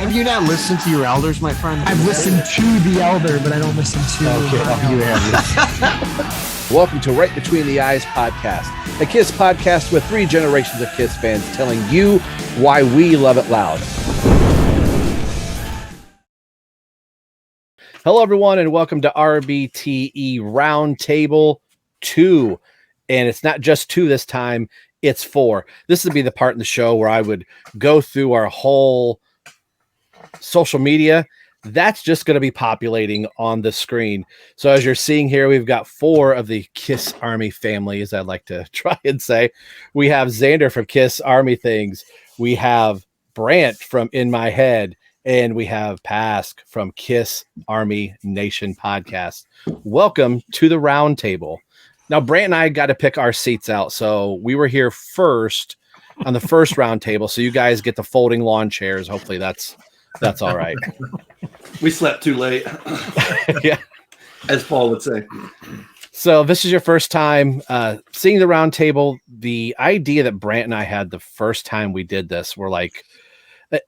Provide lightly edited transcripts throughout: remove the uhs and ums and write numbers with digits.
Have you not listened to your elders, my friend? I've listened to the elder, but I don't listen to. Okay, you have. Welcome to Right Between the Eyes podcast, a KISS podcast with 3 generations of KISS fans telling you why we love it loud. Hello, everyone, and welcome to RBTE Roundtable 2. And it's not just 2 this time, it's 4. This would be the part in the show where I would go through our whole social media. That's just going to be populating on the screen. So as you're seeing here, we've got 4 of the KISS Army family, as I'd like to try and say. We have Xander from KISS Army Things. We have Brant from In My Head. And we have Pask from KISS Army Nation podcast. Welcome to the round table. Now, Brant and I got to pick our seats out. So we were here first on the first round table. So you guys get the folding lawn chairs. Hopefully that's all right. We slept too late. Yeah. As Paul would say. So this is your first time seeing the round table. The idea that Brant and I had the first time we did this, we're like,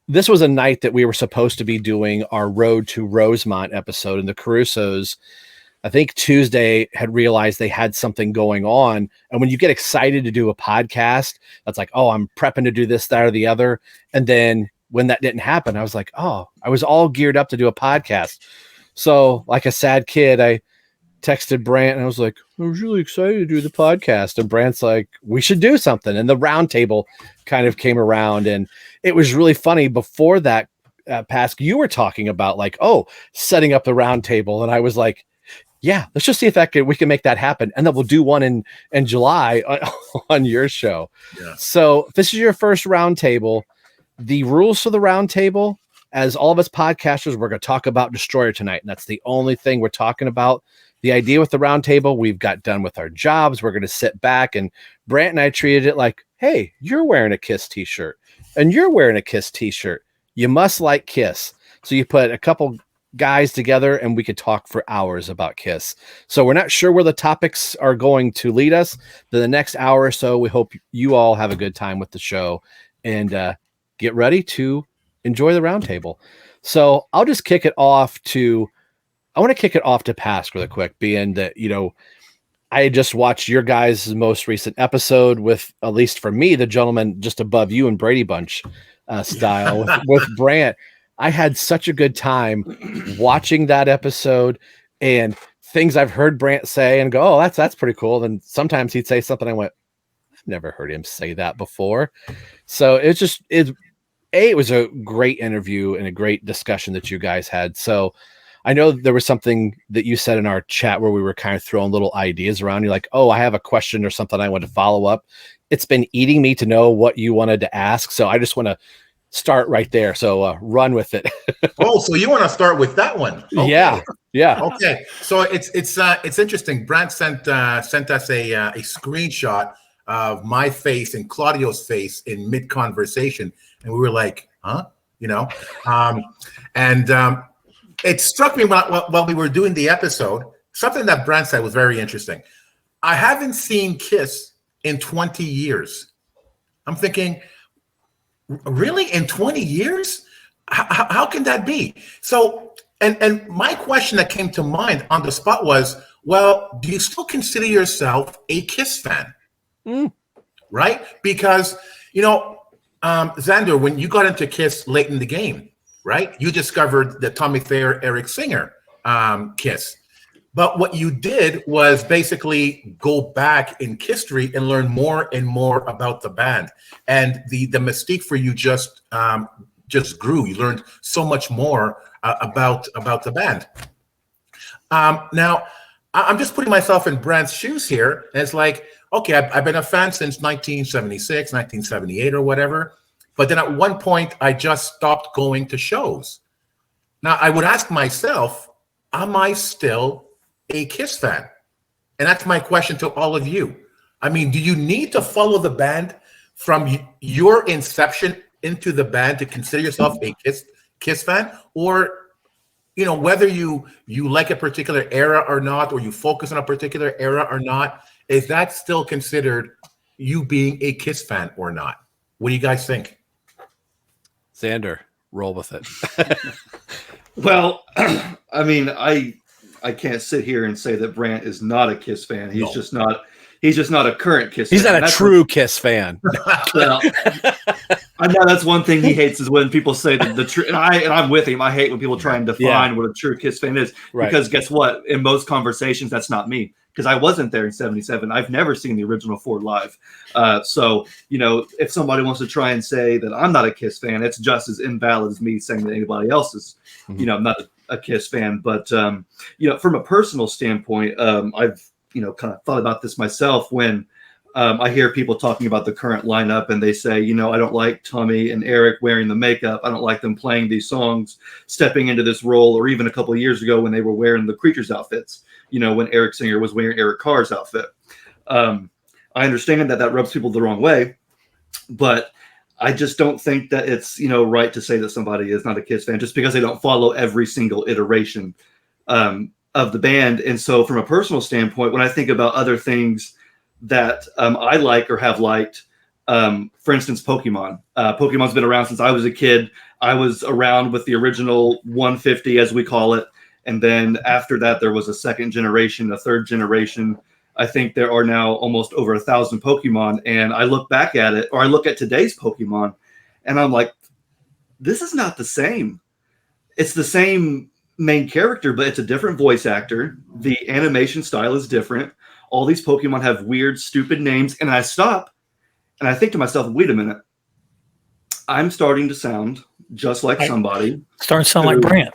this was a night that we were supposed to be doing our Road to Rosemont episode, and the Carusos, I think Tuesday, had realized they had something going on. And when you get excited to do a podcast, that's like, oh, I'm prepping to do this, that, or the other. And then when that didn't happen, I was like, oh, I was all geared up to do a podcast. So like a sad kid, I texted Brant and I was like, I was really excited to do the podcast. And Brant's like, we should do something. And the round table kind of came around, and it was really funny. Before that, Pask, you were talking about like, oh, setting up the round table. And I was like, yeah, let's just see if we can make that happen. And then we'll do one in July on your show. Yeah. So if this is your first round table, the rules for the round table, as all of us podcasters, we're going to talk about Destroyer tonight. And that's the only thing we're talking about. The idea with the round table, we've got done with our jobs. We're going to sit back, and Brant and I treated it like, hey, you're wearing a KISS t-shirt and you're wearing a KISS t-shirt. You must like KISS. So you put a couple guys together and we could talk for hours about KISS. So we're not sure where the topics are going to lead us. The next hour or so, we hope you all have a good time with the show and get ready to enjoy the round table. So I'll just kick it off to Pask really quick, being that, I had just watched your guys' most recent episode with, at least for me, the gentleman just above you and Brady Bunch style with Brant. I had such a good time watching that episode and things I've heard Brant say and go, oh, that's pretty cool. Then sometimes he'd say something I went, I've never heard him say that before. So it was a great interview and a great discussion that you guys had. So I know there was something that you said in our chat where we were kind of throwing little ideas around. You're like, oh, I have a question or something I want to follow up. It's been eating me to know what you wanted to ask. So I just want to start right there. So run with it. Oh, so you want to start with that one? Okay. Yeah. Okay. So it's interesting. Brant sent us a screenshot of my face and Claudio's face in mid conversation, and we were like, huh? It struck me while we were doing the episode, something that Brant said was very interesting. I haven't seen KISS in 20 years. I'm thinking, really? In 20 years? How can that be? So, and my question that came to mind on the spot was, well, do you still consider yourself a KISS fan? Right? Because, Xander, when you got into KISS late in the game, right? You discovered the Tommy Thayer, Eric Singer KISS. But what you did was basically go back in history and learn more and more about the band. And the mystique for you just grew. You learned so much more about the band. Now, I'm just putting myself in Brant's shoes here. And it's like, okay, I've been a fan since 1976, 1978 or whatever. But then at one point, I just stopped going to shows. Now, I would ask myself, am I still a KISS fan? And that's my question to all of you. I mean, do you need to follow the band from your inception into the band to consider yourself a KISS fan? Or, whether you like a particular era or not, or you focus on a particular era or not, is that still considered you being a KISS fan or not? What do you guys think? Xander, roll with it. Well, I mean, I can't sit here and say that Brant is not a Kiss fan. He's just not. He's just not a current Kiss He's fan. not a true Kiss fan. Well, I know that's one thing he hates is when people say that the true. And I'm with him. I hate when people try and define what a true Kiss fan is. Right. Because guess what? In most conversations, that's not me. Because I wasn't there in '77. I've never seen the original four live. So, if somebody wants to try and say that I'm not a Kiss fan, it's just as invalid as me saying that anybody else is, not a Kiss fan. But, from a personal standpoint, I've, kind of thought about this myself when I hear people talking about the current lineup and they say, I don't like Tommy and Eric wearing the makeup. I don't like them playing these songs, stepping into this role, or even a couple of years ago when they were wearing the Creatures outfits, when Eric Singer was wearing Eric Carr's outfit. I understand that rubs people the wrong way, but I just don't think that it's, right to say that somebody is not a Kiss fan just because they don't follow every single iteration of the band. And so from a personal standpoint, when I think about other things that I like or have liked, for instance, Pokemon. Pokemon's been around since I was a kid. I was around with the original 150, as we call it. And then after that, there was a second generation, a third generation. I think there are now almost over 1,000 Pokemon. And I look back at it, or I look at today's Pokemon, and I'm like, this is not the same. It's the same main character, but it's a different voice actor. The animation style is different. All these Pokemon have weird, stupid names. And I stop and I think to myself, wait a minute. I'm starting to sound just like somebody. Starting to sound like Brant.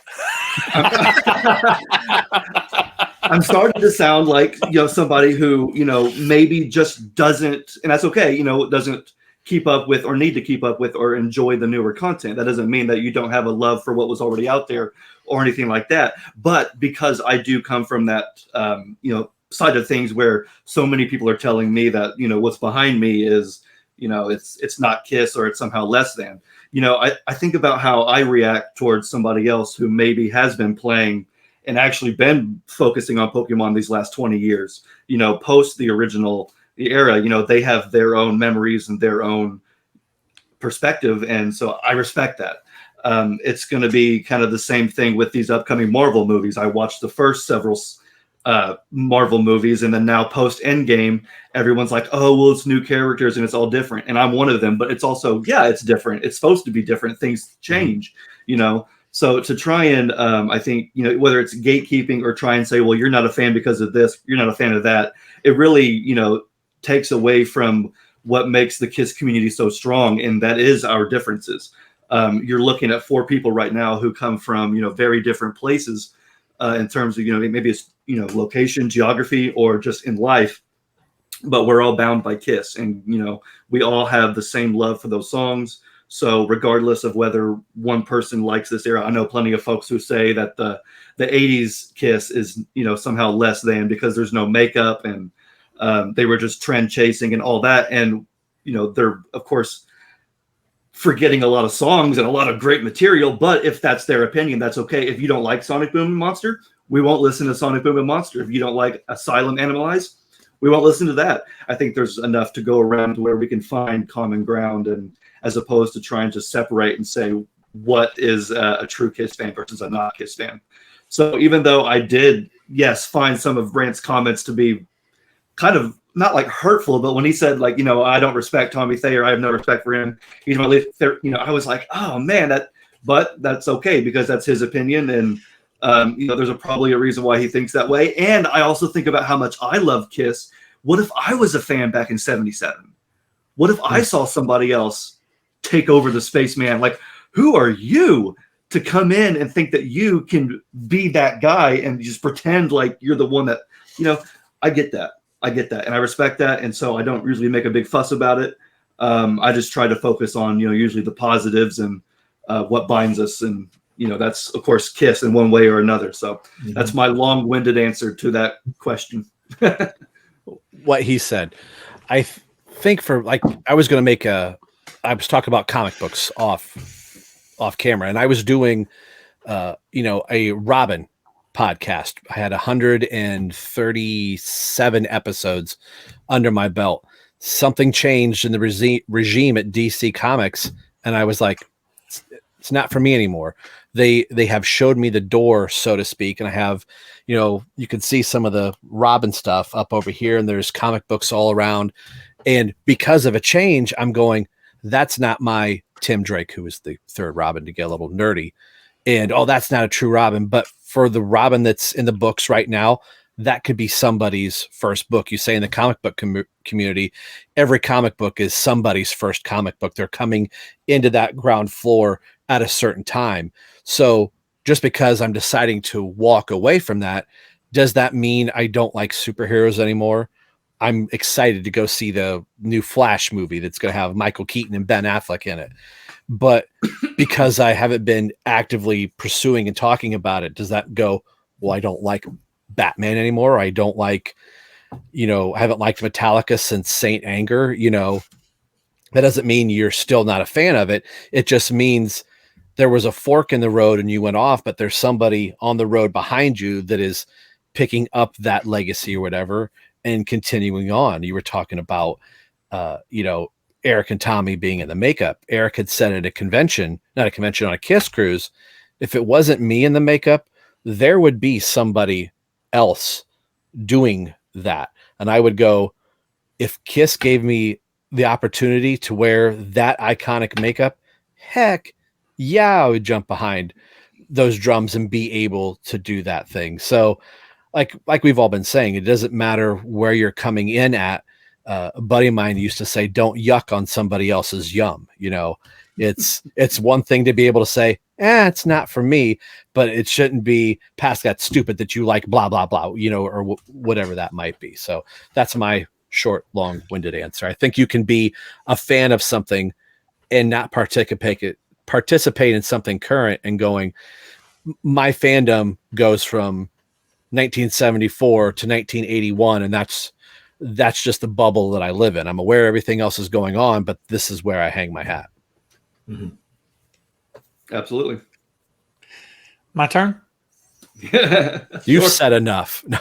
I'm starting to sound like, somebody who, maybe just doesn't, and that's okay, doesn't keep up with or need to keep up with or enjoy the newer content. That doesn't mean that you don't have a love for what was already out there or anything like that. But because I do come from that, side of things where so many people are telling me that, what's behind me is, it's not Kiss or it's somehow less than, I think about how I react towards somebody else who maybe has been playing and actually been focusing on Pokemon these last 20 years, post the original era, they have their own memories and their own perspective. And so I respect that. It's going to be kind of the same thing with these upcoming Marvel movies. I watched the first several Marvel movies, and then now post Endgame, everyone's like, oh, well, it's new characters and it's all different. And I'm one of them, but it's also, it's different. It's supposed to be different. Things change, So to try and, I think, whether it's gatekeeping or try and say, well, you're not a fan because of this, you're not a fan of that, it really, takes away from what makes the Kiss community so strong. And that is our differences. You're looking at four people right now who come from, very different places in terms of, maybe it's, location, geography, or just in life, but we're all bound by Kiss. And, we all have the same love for those songs. So regardless of whether one person likes this era, I know plenty of folks who say that the 80s Kiss is, somehow less than because there's no makeup and they were just trend chasing and all that. And, they're, of course, forgetting a lot of songs and a lot of great material. But if that's their opinion, that's okay. If you don't like Sonic Boom and Monster, we won't listen to Sonic Boom and Monster. If you don't like Asylum Animalize, we won't listen to that. I think there's enough to go around to where we can find common ground, and as opposed to trying to separate and say what is a true Kiss fan versus a not Kiss fan. So even though I did, find some of Brant's comments to be kind of not like hurtful, but when he said like, I don't respect Tommy Thayer, I have no respect for him, he's my least, I was like, oh man, but that's okay because that's his opinion. And there's probably a reason why he thinks that way. And I also think about how much I love Kiss. What if I was a fan back in '77? What if I saw somebody else take over the spaceman? Like, who are you to come in and think that you can be that guy and just pretend like you're the one that, I get that. And I respect that. And so I don't usually make a big fuss about it. I just try to focus on, usually the positives and what binds us. And, that's, of course, Kiss in one way or another. So that's my long-winded answer to that question. What he said. I think I was going to make I was talking about comic books off camera, and I was doing, a Robin podcast. I had 137 episodes under my belt. Something changed in the regime at DC Comics, and I was like, It's not for me anymore. They have showed me the door, so to speak, and I have, you can see some of the Robin stuff up over here, and there's comic books all around. And because of a change, I'm going, that's not my Tim Drake, who is the third Robin, to get a little nerdy. And that's not a true Robin. But for the Robin that's in the books right now, that could be somebody's first book. You say in the comic book community, every comic book is somebody's first comic book. They're coming into that ground floor at a certain time. So just because I'm deciding to walk away from that, does that mean I don't like superheroes anymore? I'm excited to go see the new Flash movie that's going to have Michael Keaton and Ben Affleck in it. But because I haven't been actively pursuing and talking about it, does that go, well, I don't like Batman anymore? I don't like, I haven't liked Metallica since Saint Anger. That doesn't mean you're still not a fan of it. It just means there was a fork in the road and you went off, but there's somebody on the road behind you that is picking up that legacy or whatever and continuing on. You were talking about, Eric and Tommy being in the makeup. Eric had said at not a convention, on a Kiss cruise, if it wasn't me in the makeup, there would be somebody else doing that. And I would go, if Kiss gave me the opportunity to wear that iconic makeup, heck yeah, I would jump behind those drums and be able to do that thing. So like we've all been saying, it doesn't matter where you're coming in at. A buddy of mine used to say, don't yuck on somebody else's yum. It's one thing to be able to say, it's not for me, but it shouldn't be past that stupid that you like blah, blah, blah, or whatever that might be. So that's my short, long-winded answer. I think you can be a fan of something and not participate in something current and going, my fandom goes from 1974 to 1981. And that's just the bubble that I live in. I'm aware everything else is going on, but this is where I hang my hat. Mm-hmm. Absolutely. My turn. You've said enough. No.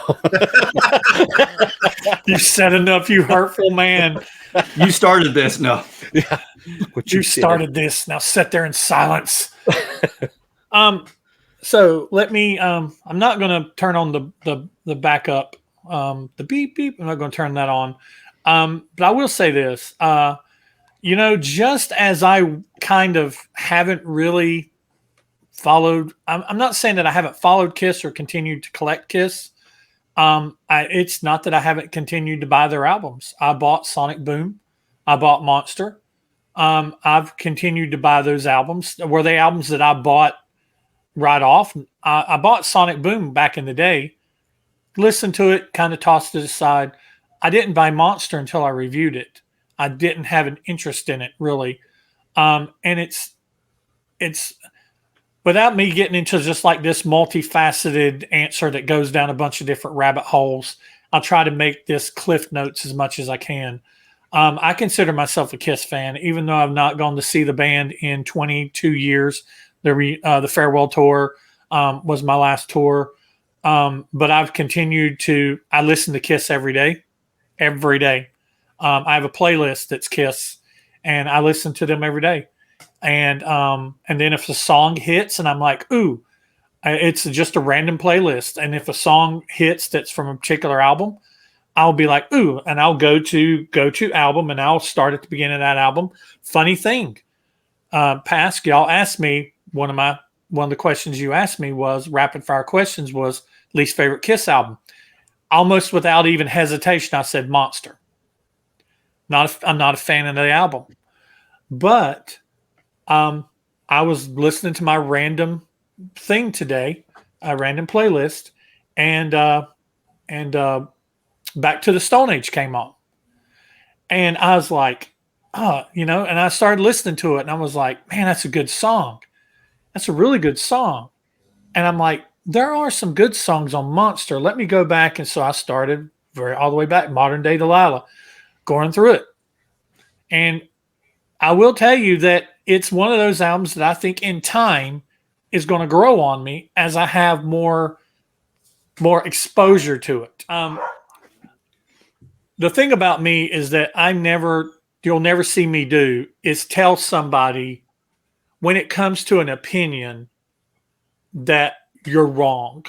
You said enough, you hurtful man. You started this. No. Yeah. You started this. Now sit there in silence. So let me, I'm not going to turn on the backup, the beep beep. I'm not going to turn that on. But I will say this, just as I kind of haven't really followed, I'm not saying that I haven't followed Kiss or continued to collect Kiss. It's not that I haven't continued to buy their albums. I bought Sonic Boom. I bought Monster. I've continued to buy those albums. Were they albums that I bought right off? I bought Sonic Boom back in the day, listened to it, kind of tossed it aside. I didn't buy Monster until I reviewed it. I didn't have an interest in it really. And it's without me getting into just like this multifaceted answer that goes down a bunch of different rabbit holes, I'll try to make this cliff notes as much as I can. I consider myself a Kiss fan, even though I've not gone to see the band in 22 years. The farewell tour was my last tour. But I've continued I listen to Kiss every day. I have a playlist that's Kiss and I listen to them every day. And then if the song hits and I'm like, ooh, it's just a random playlist. And if a song hits that's from a particular album, I'll be like, ooh, and I'll go to album and I'll start at the beginning of that album. Funny thing, Pask, y'all asked me, one of the questions you asked me was rapid fire questions was least favorite Kiss album. Almost without even hesitation, I said Monster. I'm not a fan of the album, but I was listening to my random thing today, a random playlist, and Back to the Stone Age came on, and I was like, and I started listening to it, and I was like, man, that's a good song. That's a really good song. And I'm like, there are some good songs on Monster. Let me go back. And so I started all the way back, modern day Delilah, going through it. And I will tell you that it's one of those albums that I think in time is going to grow on me as I have more exposure to it. The thing about me is that you'll never see me do is tell somebody when it comes to an opinion that you're wrong.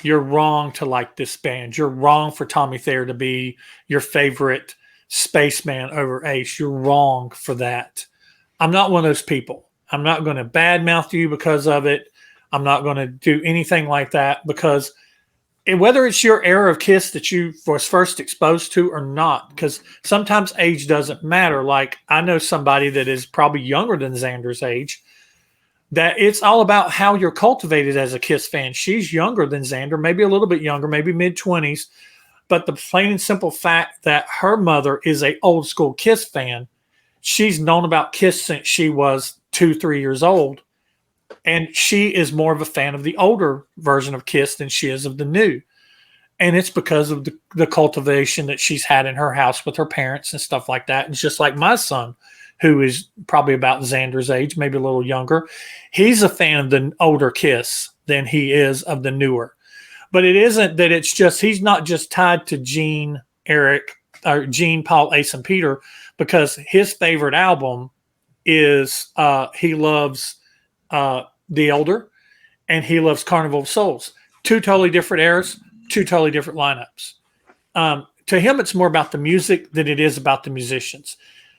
You're wrong to like this band. You're wrong for Tommy Thayer to be your favorite spaceman over Ace. You're wrong for that. I'm not one of those people. I'm not going to badmouth you because of it. I'm not going to do anything like that because whether it's your era of Kiss that you was first exposed to or not, because sometimes age doesn't matter. Like I know somebody that is probably younger than Xander's age, that it's all about how you're cultivated as a Kiss fan. She's younger than Xander, maybe a little bit younger, maybe mid-20s, but the plain and simple fact that her mother is a old school Kiss fan, she's known about Kiss since she was 2-3 years old, and she is more of a fan of the older version of Kiss than she is of the new. And it's because of the cultivation that she's had in her house with her parents and stuff like that. And just like my son, who is probably about Xander's age, maybe a little younger, he's a fan of the older Kiss than he is of the newer. But it isn't that it's just, he's not just tied to Gene, Eric, or Gene, Paul, Ace, and Peter, because his favorite album is he loves The Elder and he loves Carnival of Souls. Two totally different eras, two totally different lineups. To him, it's more about the music than it is about the musicians.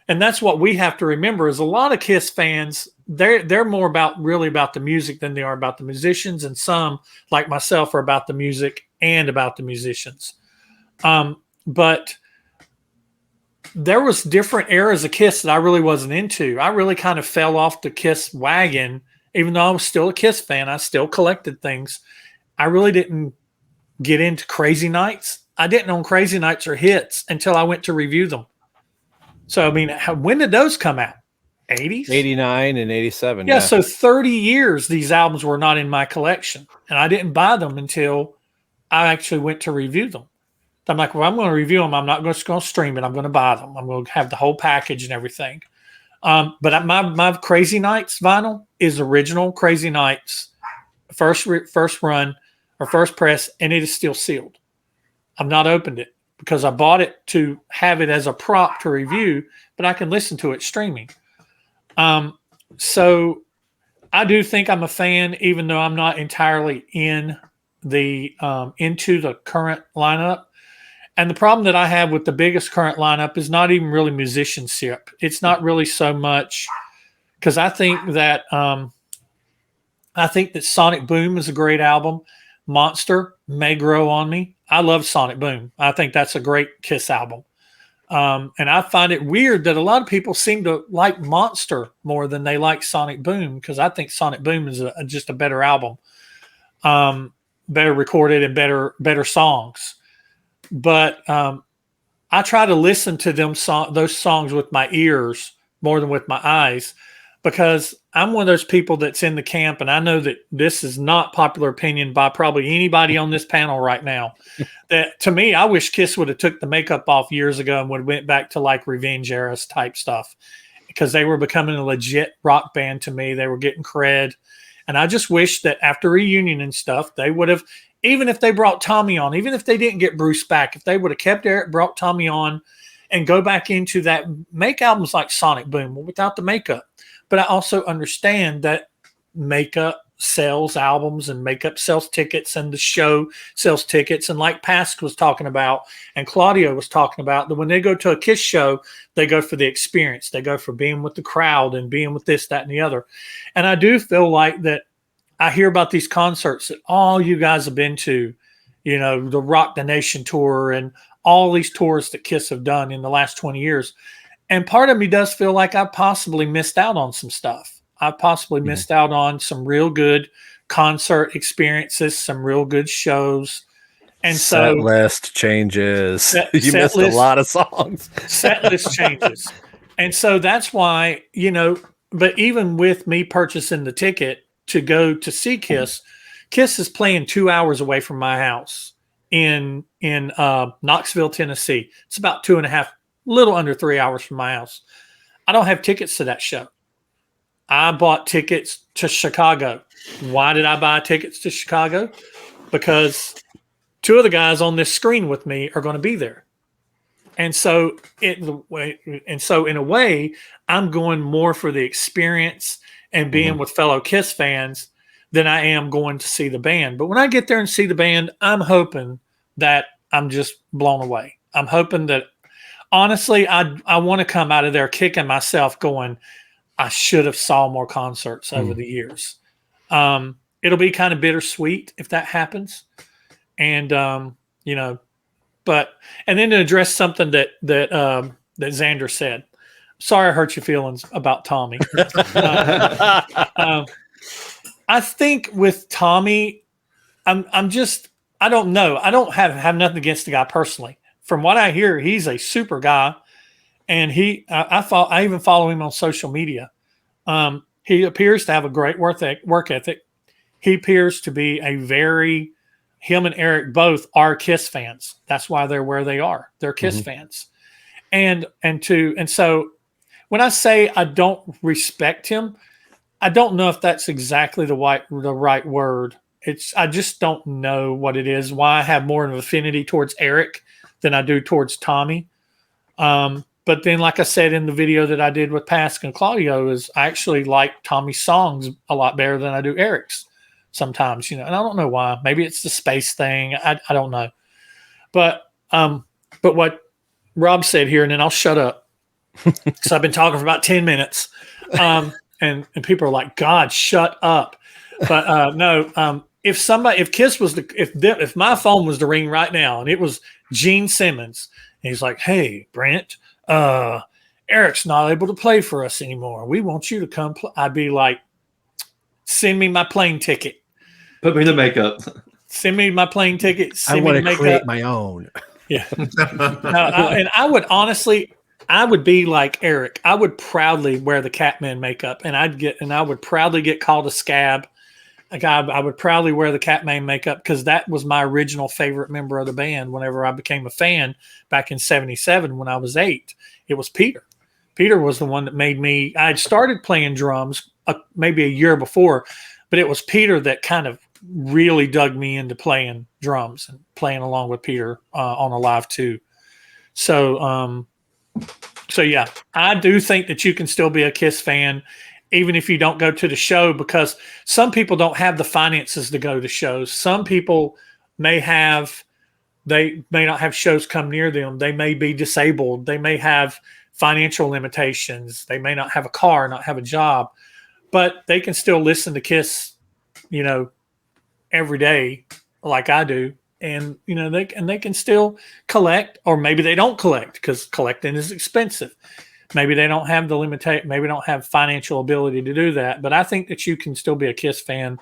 And that's what we have to remember is a lot of Kiss fans, they're more really about the music than they are about the musicians. And some, like myself, are about the music and about the musicians. But there was different eras of Kiss that I really wasn't into. I really kind of fell off the Kiss wagon, even though I was still a Kiss fan. I still collected things. I really didn't get into Crazy Nights. I didn't own Crazy Nights or Hits until I went to review them. So, I mean, when did those come out? 80s? 89 and 87. Yeah, so 30 years these albums were not in my collection. And I didn't buy them until I actually went to review them. I'm like, well, I'm going to review them. I'm not just going to stream it. I'm going to buy them. I'm going to have the whole package and everything. But my Crazy Nights vinyl is original Crazy Nights, first run or first press, and it is still sealed. I've not opened it because I bought it to have it as a prop to review, but I can listen to it streaming. So I do think I'm a fan, even though I'm not entirely into the current lineup. And the problem that I have with the biggest current lineup is not even really musicianship. It's not really so much because I think that Sonic Boom is a great album. Monster may grow on me. I love Sonic Boom. I think that's a great Kiss album. And I find it weird that a lot of people seem to like Monster more than they like Sonic Boom because I think Sonic Boom is just a better album, better recorded and better songs. But I try to listen to those songs with my ears more than with my eyes because I'm one of those people that's in the camp, and I know that this is not popular opinion by probably anybody on this panel right now. That to me, I wish Kiss would have took the makeup off years ago and would have went back to like Revenge era type stuff because they were becoming a legit rock band to me. They were getting cred. And I just wish that after reunion and stuff, they would have, even if they brought Tommy on, even if they didn't get Bruce back, if they would have kept Eric, brought Tommy on and go back into that, make albums like Sonic Boom without the makeup. But I also understand that makeup sells albums and makeup sells tickets and the show sells tickets. And like Pask was talking about and Claudio was talking about, that when they go to a Kiss show, they go for the experience. They go for being with the crowd and being with this, that, and the other. And I do feel like that I hear about these concerts that all you guys have been to, you know, the Rock the Nation tour and all these tours that Kiss have done in the last 20 years. And part of me does feel like I possibly missed out on some stuff. I possibly missed out on some real good concert experiences, some real good shows. And set list changes. You missed a lot of songs. Set list changes. And so that's why, you know, but even with me purchasing the ticket to go to see Kiss, Kiss is playing 2 hours away from my house in Knoxville, Tennessee. It's about 2.5, little under 3 hours from my house. I don't have tickets to that show. I bought tickets to Chicago. Why did I buy tickets to Chicago? Because two of the guys on this screen with me are going to be there. And so in a way, I'm going more for the experience and being with fellow Kiss fans than I am going to see the band. But when I get there and see the band, I'm hoping that I'm just blown away. I'm hoping that, honestly, I want to come out of there kicking myself going, I should have saw more concerts over the years. It'll be kind of bittersweet if that happens. And, you know, and then to address something that Xander said, sorry I hurt your feelings about Tommy. I think with Tommy, I don't know. I don't have nothing against the guy personally. From what I hear, he's a super guy, and I even follow him on social media. He appears to have a great work ethic. He appears to be him and Eric both are Kiss fans. That's why they're where they are. They're Kiss fans. And so when I say I don't respect him, I don't know if that's exactly the right word. I just don't know what it is, why I have more of an affinity towards Eric than I do towards Tommy. But then, like I said in the video that I did with Pascal and Claudio, is I actually like Tommy's songs a lot better than I do Eric's sometimes, and I don't know why. Maybe it's the space thing. I don't know. But what Rob said here, and then I'll shut up. So I've been talking for about 10 minutes. And people are like, God, shut up. But no, if Kiss was if my phone was to ring right now and it was Gene Simmons, and he's like, hey, Brent, Eric's not able to play for us anymore. We want you to come play. I'd be like, send me my plane ticket. Put me in the makeup. Send me my plane ticket. I want to create my own. Yeah. And I would honestly, I would be like Eric. I would proudly wear the Catman makeup, and I would proudly get called a scab. I would proudly wear the Catman makeup because that was my original favorite member of the band. Whenever I became a fan back in '77 when I was 8, it was Peter. Peter was the one that made me. I had started playing drums maybe a year before, but it was Peter that kind of really dug me into playing drums and playing along with Peter on a live too. So yeah, I do think that you can still be a Kiss fan, even if you don't go to the show, because some people don't have the finances to go to shows. Some people may not have shows come near them. They may be disabled. They may have financial limitations. They may not have a car, not have a job, but they can still listen to Kiss, every day like I do. And, they can still collect, or maybe they don't collect because collecting is expensive. Maybe they don't have maybe don't have financial ability to do that. But I think that you can still be a Kiss fan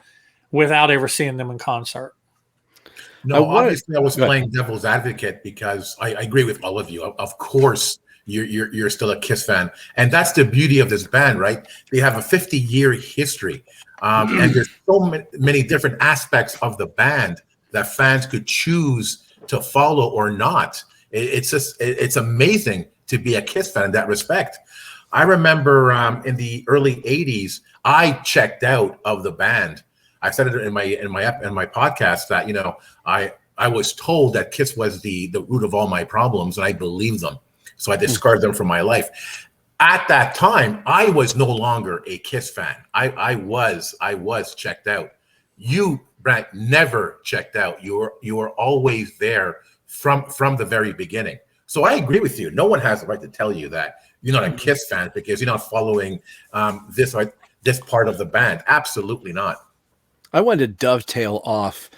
without ever seeing them in concert. No, obviously I was playing devil's advocate because I agree with all of you. Of course, you're still a Kiss fan, and that's the beauty of this band, right? They have a 50-year history, and there's so many different aspects of the band that fans could choose to follow or not. It's amazing to be a Kiss fan in that respect. I remember in the early '80s, I checked out of the band. I said it in my podcast that I was told that Kiss was the root of all my problems, and I believed them. So I discarded them from my life. At that time, I was no longer a Kiss fan. I was checked out. You, Brent, never checked out. You were always there from the very beginning. So I agree with you. No one has the right to tell you that you're not a Kiss fan because you're not following this part of the band. Absolutely not. I wanted to dovetail off.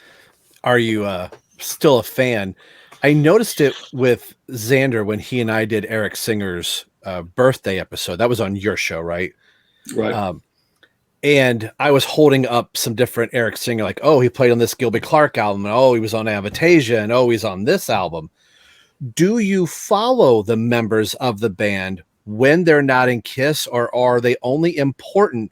Are you still a fan? I noticed it with Xander when he and I did Eric Singer's birthday episode. That was on your show, right? Right. And I was holding up some different Eric Singer, like, oh, he played on this Gilby Clarke album, and oh, he was on Avitasia, and oh, he's on this album. Do you follow the members of the band when they're not in Kiss, or are they only important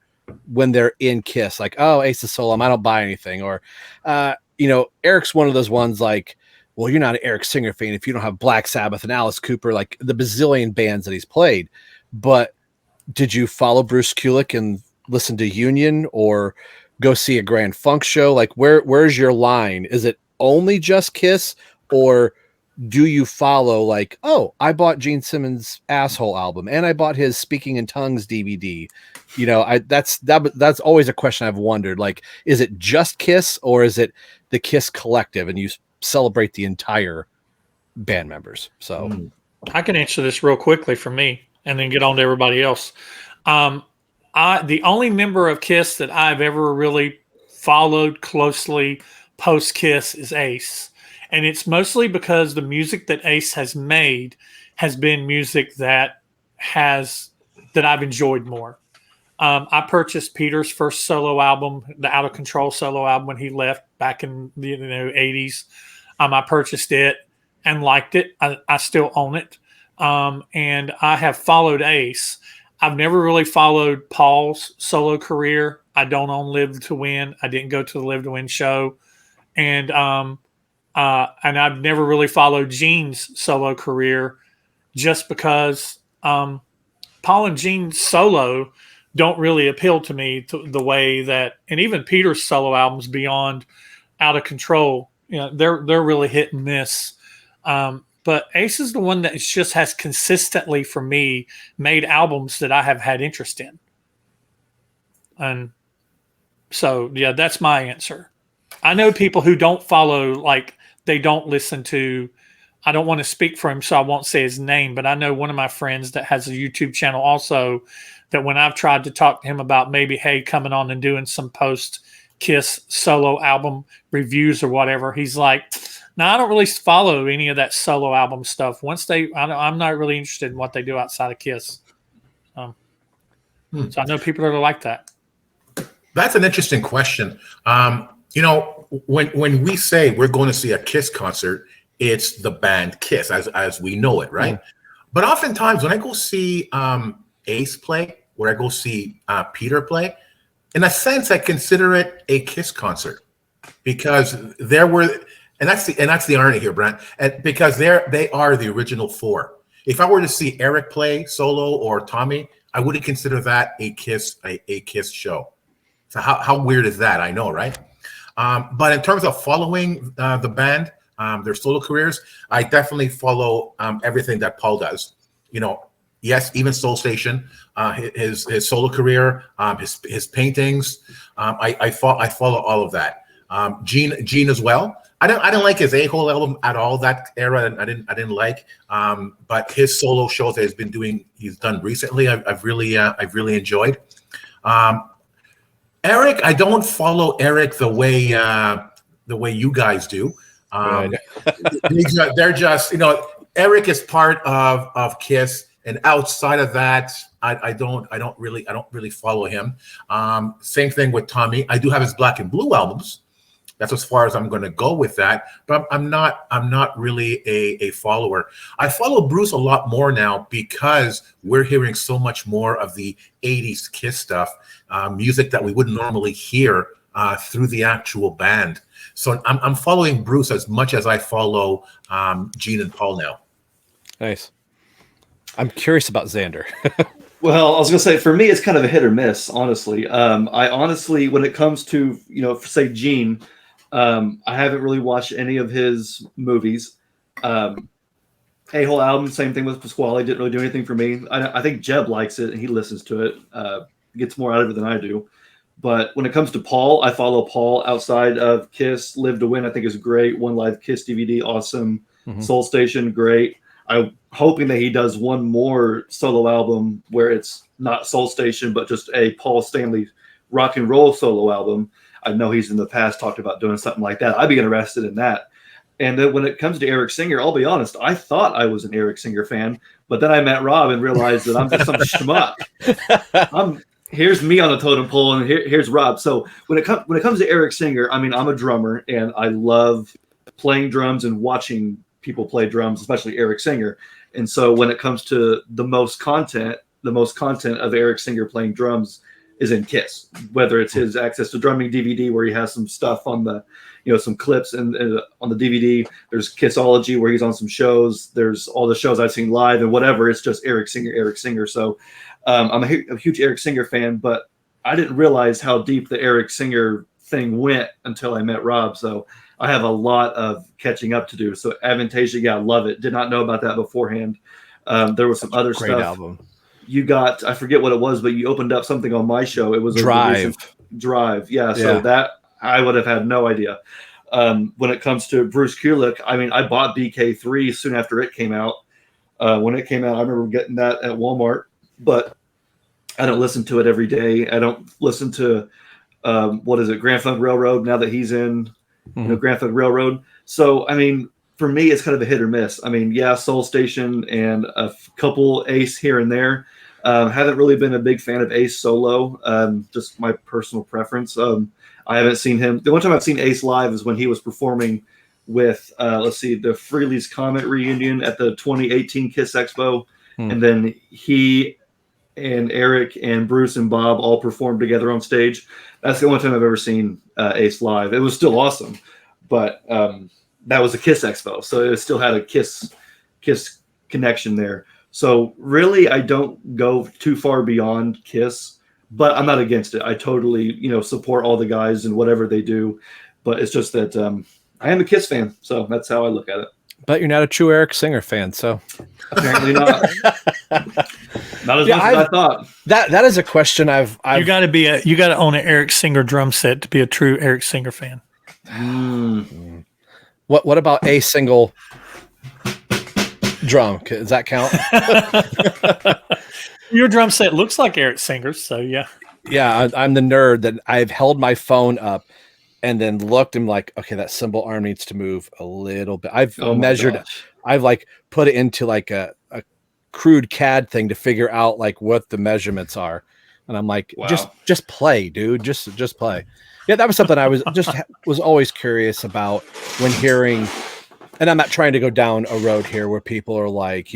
when they're in Kiss? Like, oh, Ace of Solom, I don't buy anything. Or, Eric's one of those ones like, well, you're not an Eric Singer fan if you don't have Black Sabbath and Alice Cooper, like the bazillion bands that he's played. But did you follow Bruce Kulick and listen to Union or go see a Grand Funk show? Like, where's your line? Is it only just Kiss, or do you follow like, oh, I bought Gene Simmons' Asshole album and I bought his Speaking in Tongues DVD? You know, that's always a question I've wondered. Like, is it just Kiss or is it the Kiss collective and you celebrate the entire band members? So I can answer this real quickly for me and then get on to everybody else. The only member of Kiss that I've ever really followed closely post Kiss is Ace. And it's mostly because the music that Ace has made has been music that I've enjoyed more. I purchased Peter's first solo album, the Out of Control solo album, when he left back in the 80s. I purchased it and liked it. I still own it. And I have followed Ace. I've never really followed Paul's solo career. I don't own Live to Win. I didn't go to the Live to Win show. And I've never really followed Gene's solo career just because Paul and Gene's solo don't really appeal to me the way that, and even Peter's solo albums beyond Out of Control, you know, they're really hit and miss. But Ace is the one that just has consistently, for me, made albums that I have had interest in. And so, yeah, that's my answer. I know people who don't follow, like, they don't listen to, I don't want to speak for him, so I won't say his name, but I know one of my friends that has a YouTube channel also, that when I've tried to talk to him about maybe, hey, coming on and doing some post-Kiss solo album reviews or whatever, he's like, no, I don't really follow any of that solo album stuff. I'm not really interested in what they do outside of Kiss. So I know people that are like that. That's an interesting question. You know, when we say we're going to see a Kiss concert, it's the band Kiss as we know it, right? But oftentimes when I go see Ace play, or I go see Peter play, in a sense, I consider it a Kiss concert because there were. And that's the irony here, Brent. And because they are the original four. If I were to see Eric play solo or Tommy, I wouldn't consider that a Kiss show. So how weird is that? I know, right? But in terms of following the band, their solo careers, I definitely follow everything that Paul does. You know, yes, even Soul Station, his solo career, his paintings. I follow all of that. Gene as well. I didn't like his A-Hole album at all. That era, I didn't like. But his solo shows that he's done recently, I've really enjoyed. Eric, I don't follow Eric the way you guys do. They're just, you know, Eric is part of Kiss, and outside of that, I don't really follow him. Same thing with Tommy. I do have his Black and Blue albums. That's as far as I'm going to go with that. But I'm not really a follower. I follow Bruce a lot more now because we're hearing so much more of the 80s Kiss stuff, music that we wouldn't normally hear through the actual band. So I'm following Bruce as much as I follow Gene and Paul now. Nice. I'm curious about Xander. Well, I was going to say, for me, it's kind of a hit or miss, honestly. I honestly, when it comes to, you know, say Gene, I haven't really watched any of his movies. A-Hole album, same thing with Pasquale, didn't really do anything for me. I think Jeb likes it and he listens to it, gets more out of it than I do. But when it comes to Paul, I follow Paul outside of Kiss. Live to Win, I think, is great. One Live Kiss DVD, awesome. Soul Station, great. I'm hoping that he does one more solo album where it's not Soul Station, but just a Paul Stanley rock and roll solo album. I know he's in the past talked about doing something like that. I'd be interested in that. And then when it comes to Eric Singer, I'll be honest, I thought I was an Eric Singer fan, but then I met Rob and realized that I'm just some schmuck. Here's me on the totem pole, and here's Rob. So when it comes to Eric Singer, I mean, I'm a drummer, and I love playing drums and watching people play drums, especially Eric Singer. And so when it comes to the most content of Eric Singer playing drums is in Kiss, whether it's his Access to Drumming DVD where he has some stuff on the, you know, some clips and on the DVD. There's Kissology where he's on some shows. There's all the shows I've seen live and whatever. It's just Eric Singer. So I'm a huge Eric Singer fan, but I didn't realize how deep the Eric Singer thing went until I met Rob. So I have a lot of catching up to do. So Advantasia, yeah, love it. Did not know about that beforehand. There was some other Great stuff. album. You got, I forget what it was, but you opened up something on my show. It was a Drive. Drive. Yeah. So that I would have had no idea. When it comes to Bruce Kulick, I mean, I bought BK3 soon after it came out. When it came out, I remember getting that at Walmart, but I don't listen to it every day. I don't listen to, Grand Funk Railroad now that he's in, Grand Funk Railroad. So, I mean, for me, it's kind of a hit or miss. I mean, yeah, Soul Station and a couple Ace here and there. Haven't really been a big fan of Ace solo, just my personal preference. I haven't seen him. The one time I've seen Ace live is when he was performing with, the Freely's Comet reunion at the 2018 Kiss Expo. And then he and Eric and Bruce and Bob all performed together on stage. That's the only time I've ever seen Ace live. It was still awesome, but that was a Kiss Expo, so it still had a Kiss connection there. So really, I don't go too far beyond Kiss, but I'm not against it. I totally, support all the guys and whatever they do, but it's just that I am a Kiss fan, so that's how I look at it. But you're not a true Eric Singer fan, so apparently not. Not as much as I thought. That is a question I've you got to own an Eric Singer drum set to be a true Eric Singer fan. What about a single drum? Does that count? Your drum set looks like Eric Singer's, so yeah. Yeah, I'm the nerd that I've held my phone up and then looked and like, okay, that cymbal arm needs to move a little bit. I've measured, I've like put it into like a crude CAD thing to figure out like what the measurements are. And I'm like, just play, dude. Just play. Yeah, that was something I was always curious about when hearing, and I'm not trying to go down a road here where people are like,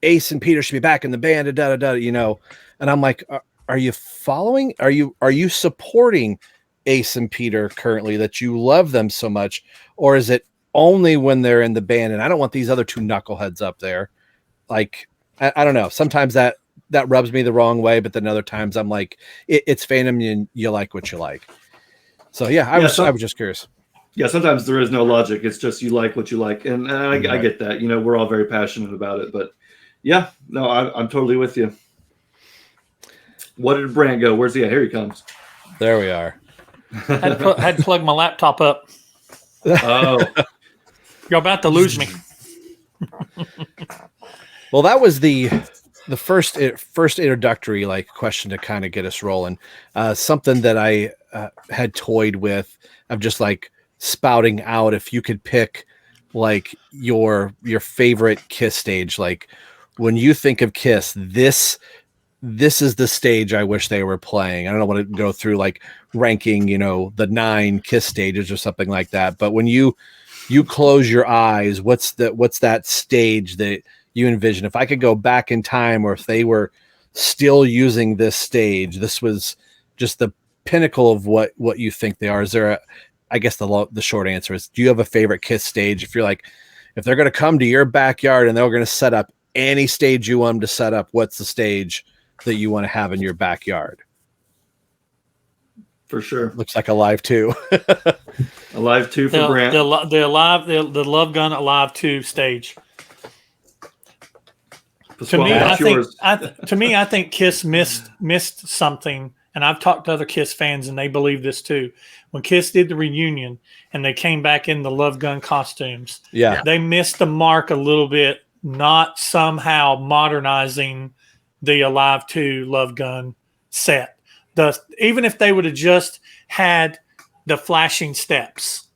Ace and Peter should be back in the band, and I'm like, are you following? Are you supporting Ace and Peter currently, that you love them so much, or is it only when they're in the band? And I don't want these other two knuckleheads up there. Like, I don't know. Sometimes that rubs me the wrong way, but then other times I'm like, it's fandom and you like what you like. So yeah, I was just curious. Yeah, sometimes there is no logic. It's just you like what you like, and I get that. We're all very passionate about it, but yeah, no, I'm totally with you. What did Brant go? Where's he at? Here he comes. There we are. Had to plug my laptop up. Oh, you're about to lose me. Well, that was the first introductory like question to kind of get us rolling. Something that I had toyed with of just like spouting out if you could pick like your favorite Kiss stage. Like when you think of Kiss, this is the stage I wish they were playing. I don't want to go through like ranking, the 9 Kiss stages or something like that. But when you close your eyes, what's that stage that you envision? If I could go back in time, or if they were still using this stage, this was just the pinnacle of what you think they are. Is there I guess the short answer is, do you have a favorite Kiss stage? If you're like, if they're going to come to your backyard and they're going to set up any stage you want them to set up, what's the stage that you want to have in your backyard? For sure. Looks like Alive 2. Alive 2 for Brant. The Love Gun Alive 2 stage. To me, I think Kiss missed something, and I've talked to other Kiss fans, and they believe this too. When Kiss did the reunion and they came back in the Love Gun costumes, they missed the mark a little bit, not somehow modernizing the Alive 2 Love Gun set. Even if they would have just had the flashing steps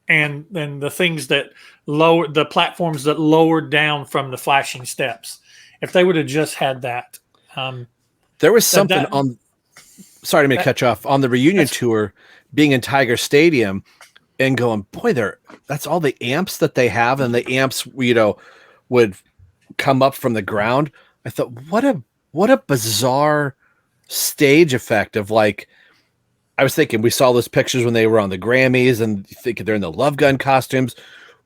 and the things that lowered the platforms that lowered down from the flashing steps, if they would have just had that. There was something sorry to cut you off, on the reunion tour, being in Tiger Stadium and going, boy, that's all the amps that they have, and the amps, would come up from the ground. I thought, what a bizarre stage effect of like, I was thinking, we saw those pictures when they were on the Grammys and thinking they're in the Love Gun costumes.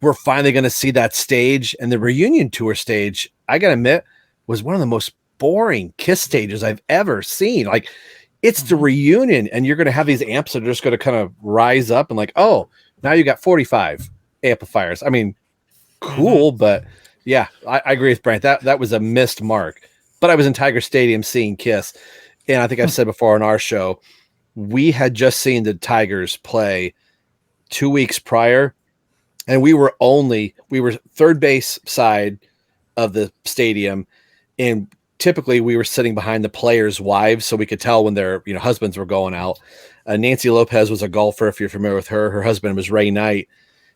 We're finally going to see that stage, and the reunion tour stage, I got to admit, was one of the most boring Kiss stages I've ever seen. Like, it's the reunion, and you're going to have these amps that are just going to kind of rise up and like, oh, now you got 45 amplifiers. I mean, cool, but yeah, I agree with Brent. That was a missed mark. But I was in Tiger Stadium seeing Kiss, and I think I've said before on our show, we had just seen the Tigers play 2 weeks prior, and we were third base side of the stadium, and typically we were sitting behind the players' wives, so we could tell when their husbands were going out. Nancy Lopez was a golfer, if you're familiar with her. Her husband was Ray Knight,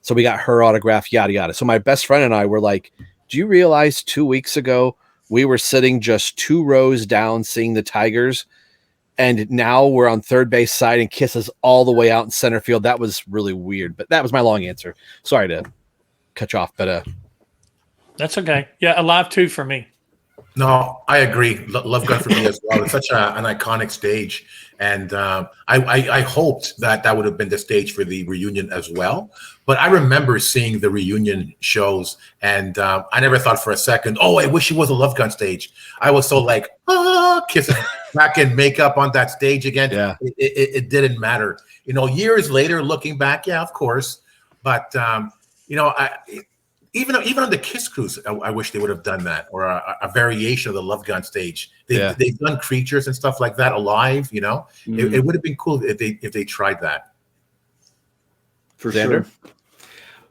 so we got her autograph, yada yada. So my best friend and I were like, do you realize 2 weeks ago we were sitting just 2 rows down seeing the Tigers, and now we're on third base side and Kiss is all the way out in center field? That was really weird, but that was my long answer. Sorry to cut you off, but that's okay. Yeah, Alive 2 for me. No, I agree. Love Gun for me as well. It's such an iconic stage, and I hoped that would have been the stage for the reunion as well. But I remember seeing the reunion shows, and I never thought for a second, oh, I wish it was a Love Gun stage. I was so like, kissing back in makeup on that stage again. Yeah, it didn't matter. Years later, looking back, yeah, of course. But even on the Kiss cruise, I wish they would have done that, or a variation of the Love Gun stage. They've done Creatures and stuff like that alive. It would have been cool if they tried that. For Xander? sure.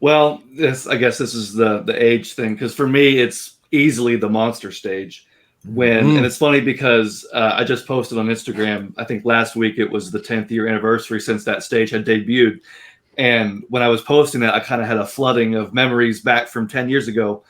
Well, I guess this is the age thing, because for me it's easily the Monster stage. And it's funny because I just posted on Instagram, I think last week it was the 10th year anniversary since that stage had debuted. And when I was posting that, I kind of had a flooding of memories back from 10 years ago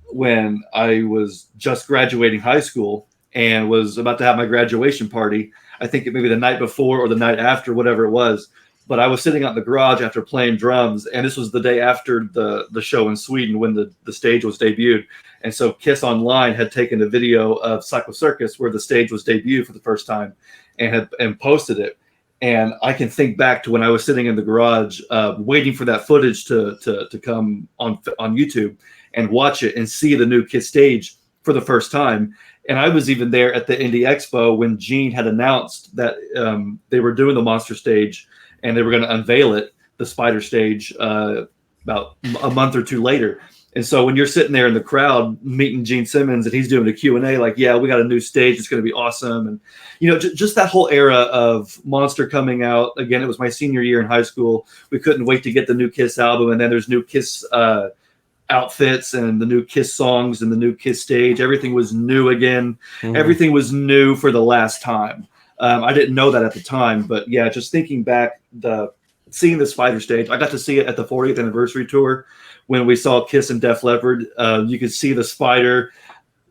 when I was just graduating high school and was about to have my graduation party. I think it maybe the night before or the night after, whatever it was. But I was sitting out in the garage after playing drums, and this was the day after the show in Sweden when the stage was debuted. And so Kiss Online had taken a video of Psycho Circus where the stage was debuted for the first time and posted it. And I can think back to when I was sitting in the garage waiting for that footage to come on YouTube and watch it and see the new Kiss stage for the first time. And I was even there at the Indie Expo when Gene had announced that they were doing the Monster stage and they were going to unveil it, the Spider stage, about a month or two later. And so when you're sitting there in the crowd meeting Gene Simmons and he's doing a Q&A, like, yeah, we got a new stage. It's going to be awesome. And, just that whole era of Monster coming out. Again, it was my senior year in high school. We couldn't wait to get the new Kiss album. And then there's new Kiss outfits and the new Kiss songs and the new Kiss stage. Everything was new again. Everything was new for the last time. I didn't know that at the time. But, yeah, just thinking back, seeing the Spider stage, I got to see it at the 40th anniversary tour. When we saw Kiss and Def Leppard, you could see the Spider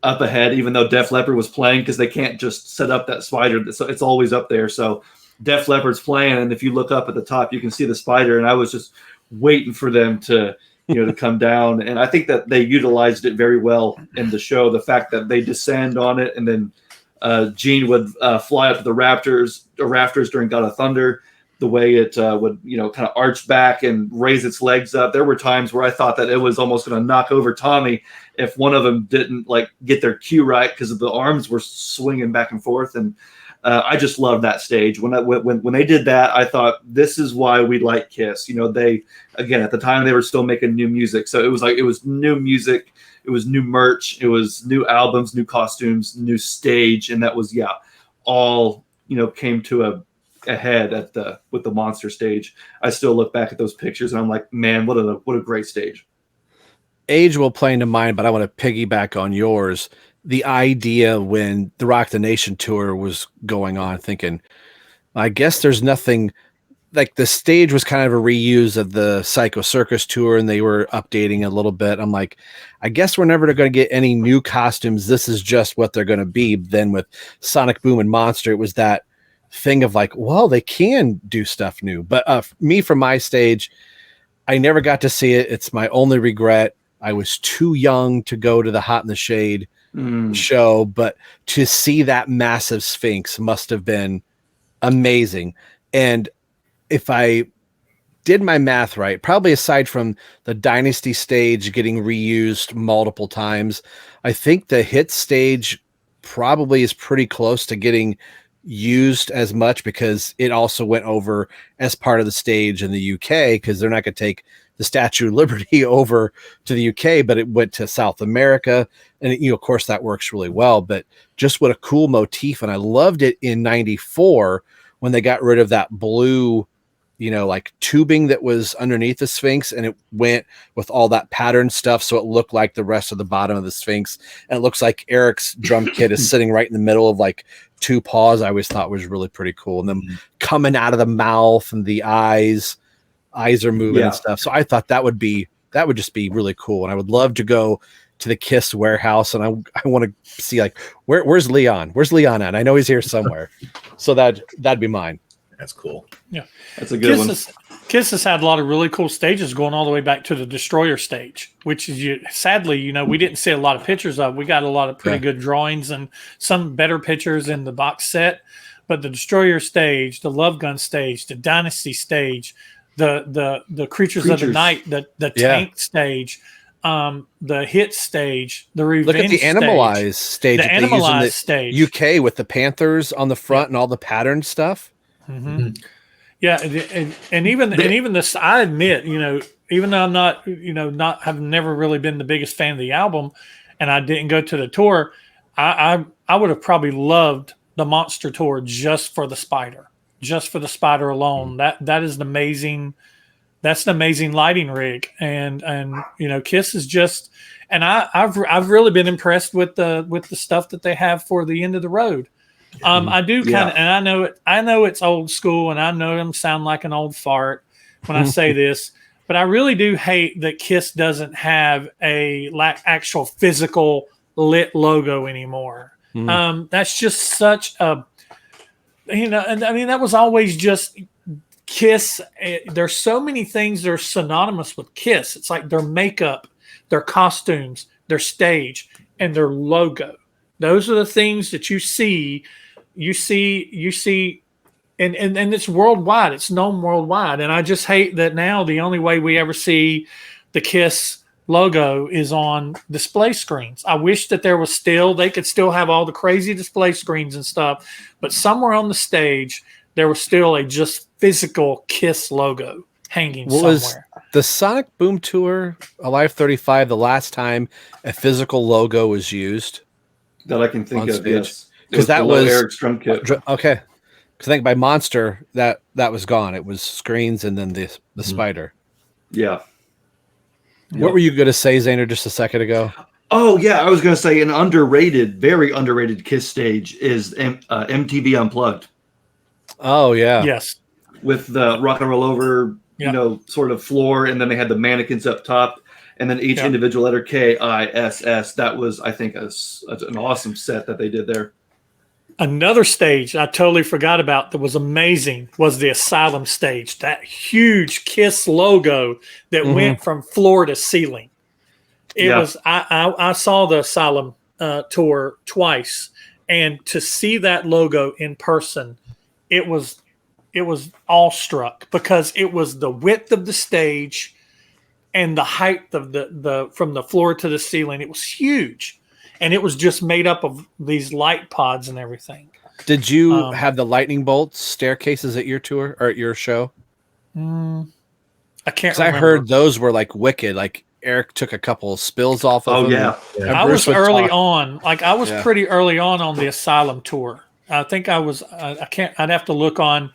up ahead, even though Def Leppard was playing, because they can't just set up that Spider. So it's always up there. So Def Leppard's playing, and if you look up at the top, you can see the Spider. And I was just waiting for them to come down. And I think that they utilized it very well in the show. The fact that they descend on it, and then Gene would fly up to the rafters during God of Thunder. The way it would, kind of arch back and raise its legs up. There were times where I thought that it was almost going to knock over Tommy if one of them didn't get their cue right, because the arms were swinging back and forth. And I just loved that stage. When they did that, I thought, this is why we like Kiss. They, again, at the time they were still making new music. So it was new music. It was new merch. It was new albums, new costumes, new stage. And that was, all, came to ahead with the Monster stage. I still look back at those pictures and I'm like, man, what a great stage. Age will play into mine, but I want to piggyback on yours. The idea when the Rock the Nation tour was going on, thinking, I guess there's nothing, like the stage was kind of a reuse of the Psycho Circus tour and they were updating a little bit. I'm like, I guess we're never going to get any new costumes. This is just what they're going to be. Then with Sonic Boom and Monster, it was that thing of like, well, they can do stuff new. But me, from my stage, I never got to see it. It's my only regret. I was too young to go to the Hot in the Shade show, but to see that massive Sphinx must have been amazing. And if I did my math right, probably aside from the Dynasty stage getting reused multiple times, I think the Hit stage probably is pretty close to getting used as much because it also went over as part of the stage in the UK, because they're not going to take the Statue of Liberty over to the UK, but it went to South America. And, of course that works really well, but just what a cool motif. And I loved it in 94 when they got rid of that blue, like tubing that was underneath the Sphinx, and it went with all that pattern stuff. So it looked like the rest of the bottom of the Sphinx. And it looks like Eric's drum kit is sitting right in the middle of like two paws. I always thought was really pretty cool. And then coming out of the mouth and the eyes are moving and stuff. So I thought that would just be really cool. And I would love to go to the KISS warehouse, and I want to see like, where's Leon? Where's Leon at? I know he's here somewhere. So that'd be mine. That's cool. Yeah. That's a good one. KISS has had a lot of really cool stages going all the way back to the Destroyer stage, which is sadly, we didn't see a lot of pictures of. We got a lot of pretty good drawings and some better pictures in the box set, but the Destroyer stage, the Love Gun stage, the Dynasty stage, the Creatures of the Night, the Tank stage, the Hit stage, the Revenge. Look at the Animalized stage. The Animalized stage. UK with the Panthers on the front and all the pattern stuff. Mm-hmm. Yeah, and even this, I admit, even though I'm not, I've never really been the biggest fan of the album, and I didn't go to the tour, I would have probably loved the Monster tour just for the Spider alone. That is an amazing. That's an amazing lighting rig, and KISS is just, and I've really been impressed with the stuff that they have for the End of the Road. I do kind of, and I know it's old school, and I know them sound like an old fart when I say this, but I really do hate that KISS doesn't have a actual physical lit logo anymore. That's just such a, and I mean, that was always just KISS. There's so many things that are synonymous with KISS. It's like their makeup, their costumes, their stage, and their logo. Those are the things that you see, and it's worldwide. It's known worldwide. And I just hate that now the only way we ever see the KISS logo is on display screens. I wish that they could still have all the crazy display screens and stuff, but somewhere on the stage, there was still a just physical KISS logo hanging somewhere. Was the Sonic Boom Tour Alive 35 the last time a physical logo was used? That I can think of, stage? Yes. Because that was Eric's drum kit. Okay. Because I think by Monster, that was gone. It was screens and then the Spider. Yeah. What were you going to say, Zaner, just a second ago? Oh, yeah. I was going to say an very underrated KISS stage is MTV Unplugged. Oh, yeah. Yes. With the Rock and Roll Over, sort of floor, and then they had the mannequins up top, and then each individual letter KISS. That was, I think, an awesome set that they did there. Another stage I totally forgot about that was amazing was the Asylum stage. That huge KISS logo that went from floor to ceiling. It was. I saw the Asylum tour twice, and to see that logo in person, it was awestruck because it was the width of the stage and the height of the from the floor to the ceiling. It was huge, and it was just made up of these light pods and everything. Did you have the lightning bolts staircases at your tour or at your show? I can't remember. I heard those were like wicked. Like Eric took a couple of spills off of them. Yeah. I was early on. Like I was pretty early on the Asylum tour. I think I was. I can't. I'd have to look in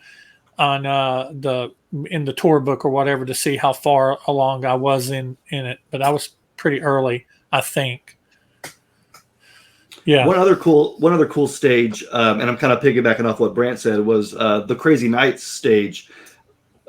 the tour book or whatever to see how far along I was in it. But I was pretty early, I think. Yeah. One other cool stage, and I'm kind of piggybacking off what Brant said, was the Crazy Nights stage,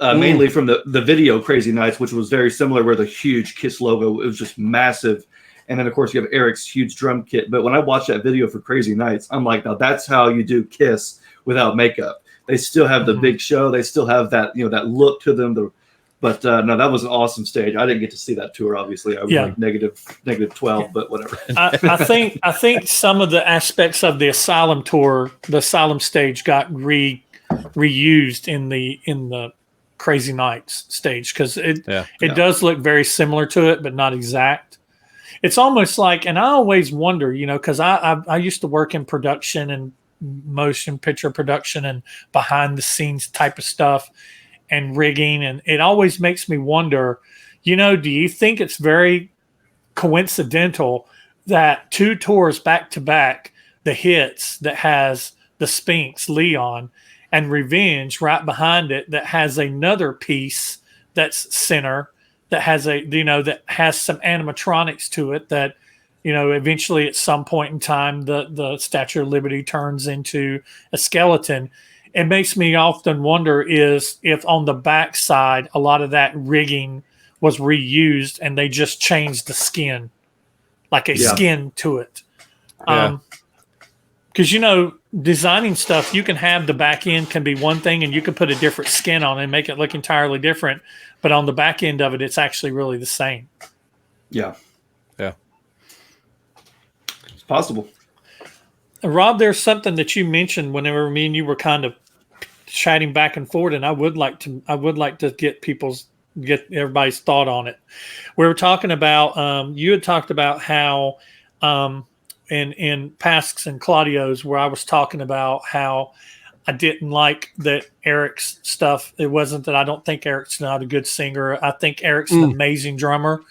mainly from the video Crazy Nights, which was very similar, where the huge KISS logo, it was just massive. And then, of course, you have Eric's huge drum kit. But when I watched that video for Crazy Nights, I'm like, now that's how you do KISS without makeup. They still have the big show. They still have that, that look to them. But no, that was an awesome stage. I didn't get to see that tour, obviously. I was like negative 12, but whatever. I think some of the aspects of the Asylum tour, the Asylum stage, got reused in the Crazy Nights stage because it does look very similar to it, but not exact. It's almost like, and I always wonder, because I used to work in production and motion picture production and behind the scenes type of stuff and rigging. And it always makes me wonder, do you think it's very coincidental that 2 tours back to back, the hits that has the Sphinx, Leon, and Revenge right behind it, that has another piece that's center, that has that has some animatronics to it, that eventually at some point in time the Statue of Liberty turns into a skeleton. It makes me often wonder is if on the back side a lot of that rigging was reused and they just changed the skin, like a skin to it. Because designing stuff, you can have the back end can be one thing and you can put a different skin on it and make it look entirely different, but on the back end of it, it's actually really the same. Yeah. Yeah. It's possible. Rob, there's something that you mentioned whenever me and you were kind of chatting back and forth, and I would like to get everybody's thought on it. We were talking about you had talked about how in Pasks and Claudio's, where I was talking about how I didn't like that Eric's stuff. It wasn't that I don't think Eric's not a good singer. I think Eric's an amazing drummer.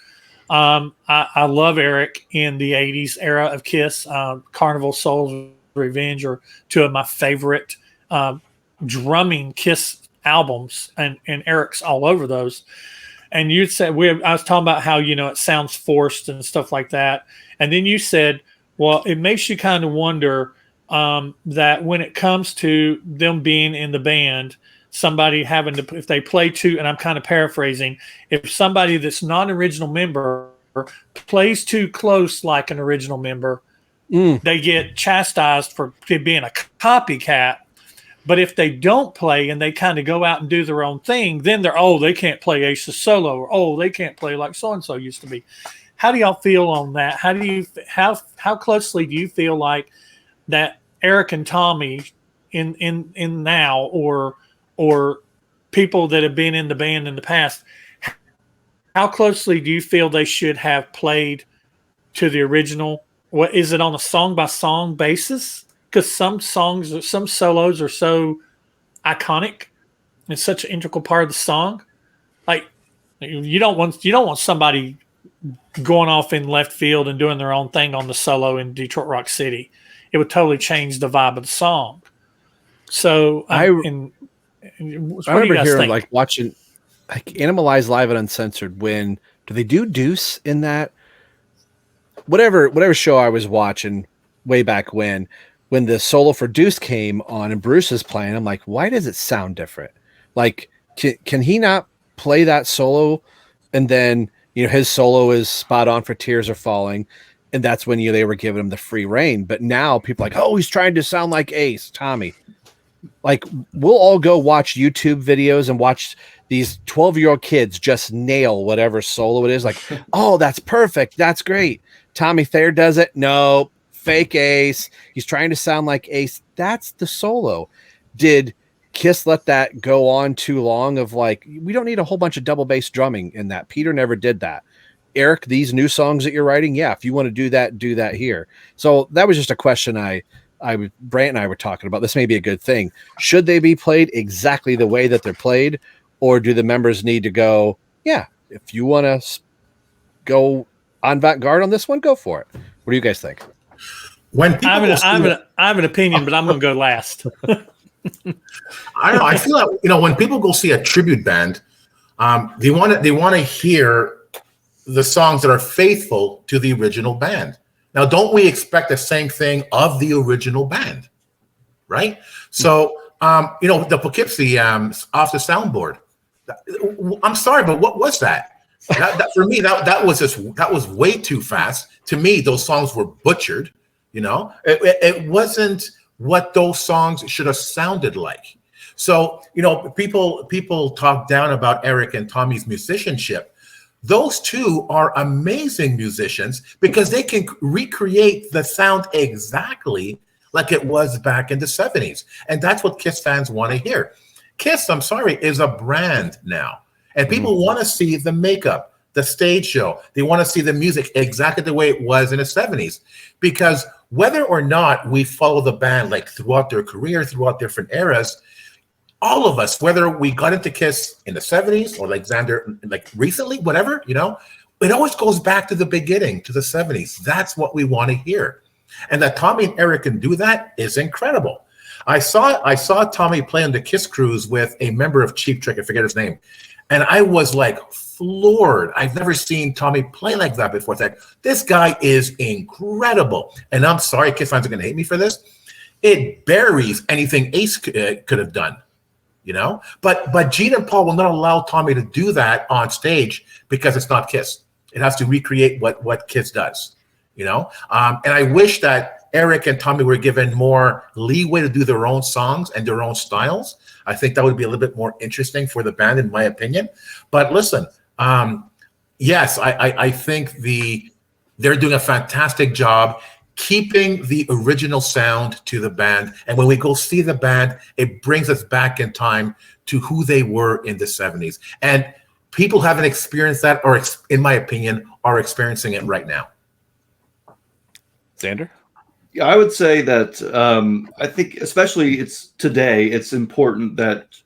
I love Eric in the 80s era of Kiss. Carnival Souls, Revenge are 2 of my favorite drumming Kiss albums, and Eric's all over those. And you said I was talking about how it sounds forced and stuff like that, and then you said, well, it makes you kind of wonder that when it comes to them being in the band, somebody having to, if they play 2, and I'm kind of paraphrasing, if somebody that's not an original member plays too close like an original member, they get chastised for being a copycat. But if they don't play and they kind of go out and do their own thing, then they can't play Ace's solo, or they can't play like so-and-so used to be. How do y'all feel on that? How closely do you feel like that Eric and Tommy in now, or people that have been in the band in the past, how closely do you feel they should have played to the original? What is it, on a song by song basis? Because some songs, some solos are so iconic and such an integral part of the song. Like you don't want somebody going off in left field and doing their own thing on the solo in Detroit Rock City. It would totally change the vibe of the song. So I remember hearing like watching like Animalized Live and Uncensored. When do they do Deuce in that? Whatever show I was watching way back when the solo for Deuce came on and Bruce is playing, I'm like, why does it sound different? Like, can he not play that solo? And then, his solo is spot on for Tears Are Falling. And that's when they were giving him the free reign. But now people are like, oh, he's trying to sound like Ace, Tommy. Like, we'll all go watch YouTube videos and watch these 12-year-old kids just nail whatever solo it is. Like, oh, that's perfect. That's great. Tommy Thayer does it. No, fake Ace. He's trying to sound like Ace. That's the solo. Did Kiss let that go on too long of like, we don't need a whole bunch of double bass drumming in that. Peter never did that. Eric, these new songs that you're writing, if you want to do that here. So that was just a question Brant and I were talking about. This may be a good thing. Should they be played exactly the way that they're played, or do the members need to go, if you want to go on vanguard on this one, go for it. What do you guys think? I have an opinion, but I'm going to go last. I don't know. I feel like, when people go see a tribute band, they want to hear the songs that are faithful to the original band. Now, don't we expect the same thing of the original band, right? So, the Poughkeepsie off the soundboard. I'm sorry, but what was that? That for me, that was way too fast. To me, those songs were butchered. It wasn't what those songs should have sounded like. So, people talk down about Eric and Tommy's musicianship. Those 2 are amazing musicians because they can recreate the sound exactly like it was back in the 70s. And that's what Kiss fans want to hear. Kiss, I'm sorry, is a brand now. And people want to see the makeup, the stage show. They want to see the music exactly the way it was in the 70s. Because whether or not we follow the band like throughout their career, throughout different eras, all of us, whether we got into Kiss in the 70s or like Xander, like recently, whatever, you know, it always goes back to the beginning, to the 70s. That's what we want to hear. And that Tommy and Eric can do that is incredible. I saw Tommy play on the Kiss Cruise with a member of Cheap Trick, I forget his name. And I was like floored. I've never seen Tommy play like that before. It's like, this guy is incredible. And I'm sorry, Kiss fans are going to hate me for this. It buries anything Ace could have done, you know? But Gene and Paul will not allow Tommy to do that on stage because it's not Kiss. It has to recreate what Kiss does, you know? And I wish that Eric and Tommy were given more leeway to do their own songs and their own styles. I think that would be a little bit more interesting for the band, in my opinion. But listen, yes, I think they're doing a fantastic job keeping the original sound to the band. And when we go see the band, it brings us back in time to who they were in the 70s. And people haven't experienced that, or in my opinion, are experiencing it right now. Xander? Yeah, I would say that I think, especially today, it's important that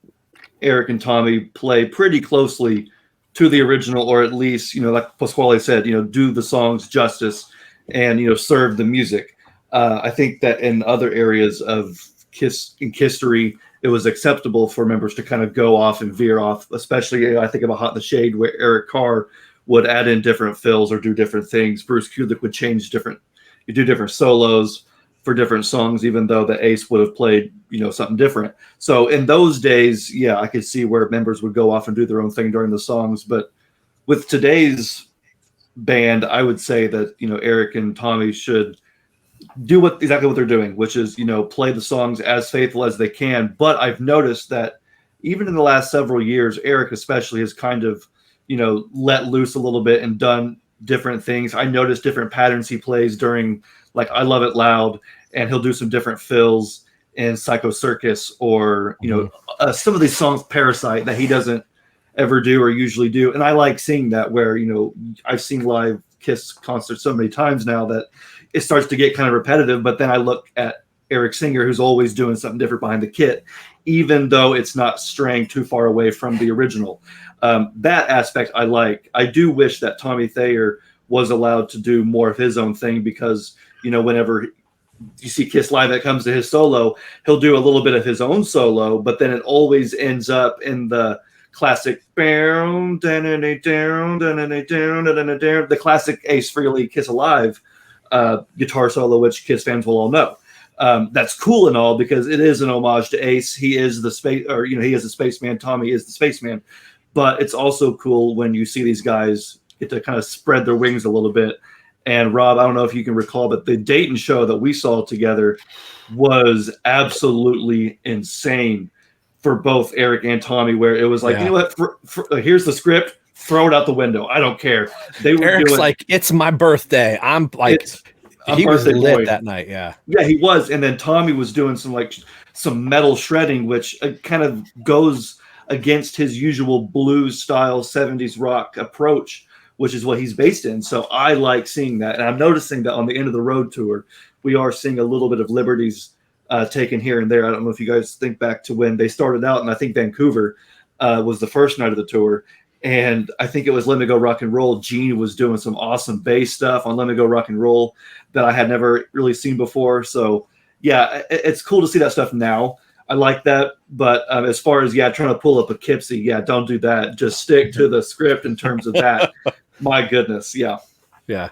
Eric and Tommy play pretty closely to the original, or at least, you know, like Pasquale said, you know, do the songs justice and, you know, serve the music. I think that in other areas of Kiss history, it was acceptable for members to kind of go off and veer off, especially, you know, I think about Hot in the Shade, where Eric Carr would add in different fills or do different things. Bruce Kulick would do different solos for different songs, even though the Ace would have played, you know, something different. So in those days, yeah, I could see where members would go off and do their own thing during the songs. But with today's band, I would say that, you know, Eric and Tommy should do exactly what they're doing, which is, you know, play the songs as faithful as they can. But I've noticed that even in the last several years, Eric especially has kind of, you know, let loose a little bit and done different things. I noticed different patterns he plays during, like, I Love It Loud, and he'll do some different fills in Psycho Circus, or, you know, some of these songs, Parasite, that he doesn't ever do or usually do. And I like seeing that, where, you know, I've seen live Kiss concerts so many times now that it starts to get kind of repetitive. But then I look at Eric Singer, who's always doing something different behind the kit, even though it's not straying too far away from the original. That aspect I like. I do wish that Tommy Thayer was allowed to do more of his own thing, because, you know, whenever you see Kiss live, that comes to his solo, he'll do a little bit of his own solo, but then it always ends up in the classic, the classic Ace Frehley Kiss Alive guitar solo, which Kiss fans will all know. That's cool and all, because it is an homage to Ace. He is the space, or, you know, he is the spaceman. Tommy is the spaceman. But it's also cool when you see these guys get to kind of spread their wings a little bit. And Rob, I don't know if you can recall, but the Dayton show that we saw together was absolutely insane for both Eric and Tommy, where it was like, you know what, here's the script, throw it out the window. I don't care. They were Eric's like, it's my birthday. I'm like, he was lit that night. Yeah, he was. And then Tommy was doing some metal shredding, which kind of goes against his usual blues style 70s rock approach, which is what he's based in. So I like seeing that. And I'm noticing that on the End of the Road tour, we are seeing a little bit of liberties taken here and there. I don't know if you guys think back to when they started out, and I think Vancouver was the first night of the tour. And I think it was Let Me Go Rock and Roll. Gene was doing some awesome bass stuff on Let Me Go Rock and Roll that I had never really seen before. So yeah, it's cool to see that stuff now. I like that. But as far as, trying to pull up a Kipsy, don't do that. Just stick to the script in terms of that. My goodness. Yeah. Yeah.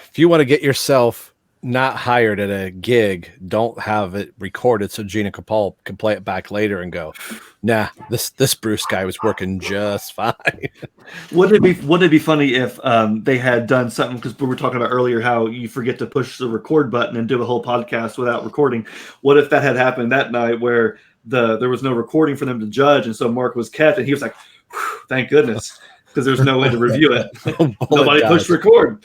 If you want to get yourself not hired at a gig, don't have it recorded so Gina Capal can play it back later and go, nah, this Bruce guy was working just fine. Wouldn't it be funny if they had done something, because we were talking about earlier how you forget to push the record button and do a whole podcast without recording. What if that had happened that night, where there was no recording for them to judge, and so Mark was kept, and he was like, thank goodness, because there's no way to review it. Nobody pushed record.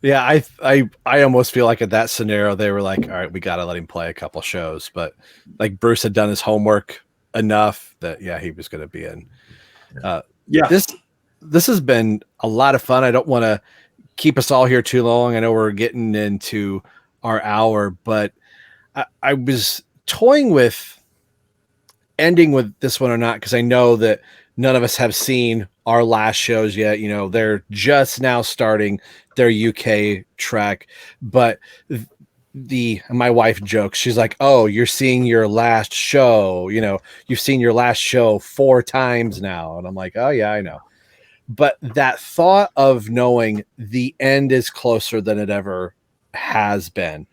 Yeah, I almost feel like at that scenario they were like, all right, we got to let him play a couple shows, but like Bruce had done his homework enough that he was going to be in. this has been a lot of fun. I don't want to keep us all here too long. I know we're getting into our hour, but I was toying with ending with this one or not, because I know that none of us have seen our last shows yet. You know, they're just now starting their UK track, but my wife jokes, she's like, "Oh, you're seeing your last show, you know, you've seen your last show 4 times now." And I'm like, "Oh yeah, I know." But that thought of knowing the end is closer than it ever has been,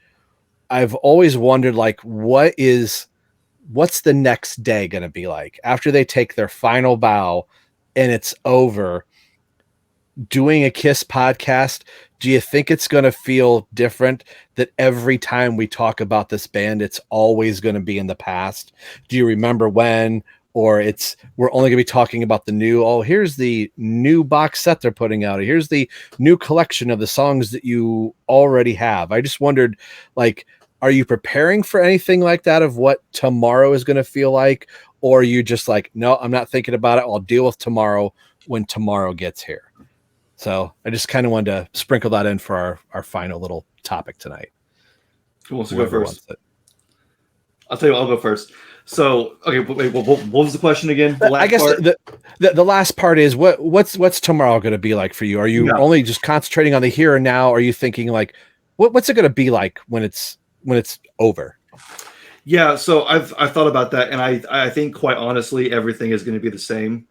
I've always wondered, like, what's the next day going to be like after they take their final bow and it's over? Doing a Kiss podcast, do you think it's going to feel different, that every time we talk about this band, it's always going to be in the past? Do you remember when? Or we're only going to be talking about the new, oh, here's the new box set they're putting out, here's the new collection of the songs that you already have? I just wondered, like, are you preparing for anything like that, of what tomorrow is going to feel like? Or are you just like, no, I'm not thinking about it, I'll deal with tomorrow when tomorrow gets here? So I just kind of wanted to sprinkle that in for our final little topic tonight. Who wants to go Whoever first? I'll tell you what, I'll go first. So, okay, wait, what was the question again? The last I guess part? the last part is, what's tomorrow going to be like for you? Are you only just concentrating on the here and now? Or are you thinking, like, what's it going to be like when it's over? Yeah, so I've thought about that, and I think, quite honestly, everything is going to be the same.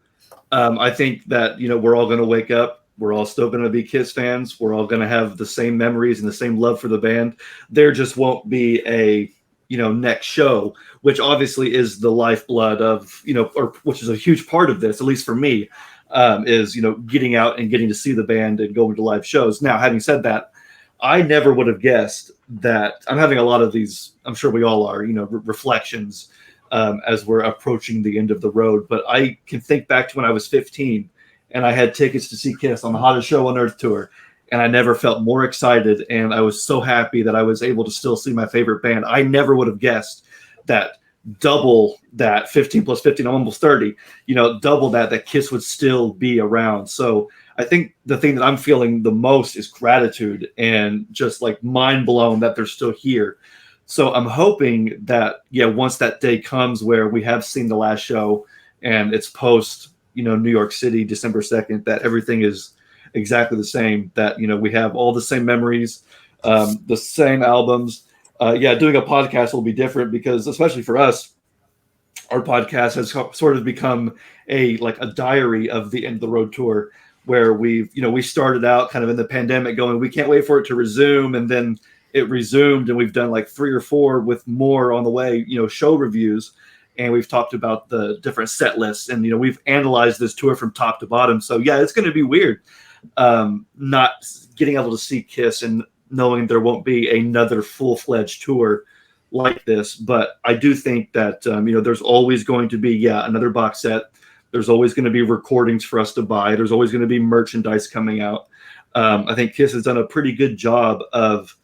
I think that, you know, we're all going to wake up. We're all still going to be Kiss fans. We're all going to have the same memories and the same love for the band. There just won't be a, you know, next show, which obviously is the lifeblood of, you know, or which is a huge part of this, at least for me, is, you know, getting out and getting to see the band and going to live shows. Now, having said that, I never would have guessed that. I'm having a lot of these, I'm sure we all are, you know, reflections as we're approaching the end of the road. But I can think back to when I was 15 and I had tickets to see Kiss on the Hottest Show on Earth tour. And I never felt more excited. And I was so happy that I was able to still see my favorite band. I never would have guessed that double that 15 plus 15, almost 30, you know, double that Kiss would still be around. So I think the thing that I'm feeling the most is gratitude and just like mind blown that they're still here. So I'm hoping that, yeah, once that day comes where we have seen the last show and it's post, you know, New York City, December 2nd, that everything is exactly the same, that, you know, we have all the same memories, the same albums. Doing a podcast will be different because, especially for us, our podcast has sort of become a diary of the end of the road tour, where we started out kind of in the pandemic going, we can't wait for it to resume. And then it resumed, and we've done like 3 or 4 with more on the way, you know, show reviews. And we've talked about the different set lists, and, you know, we've analyzed this tour from top to bottom. So yeah, it's going to be weird not getting able to see Kiss and knowing there won't be another full-fledged tour like this. But I do think that, you know, there's always going to be, another box set. There's always going to be recordings for us to buy. There's always going to be merchandise coming out. I think Kiss has done a pretty good job of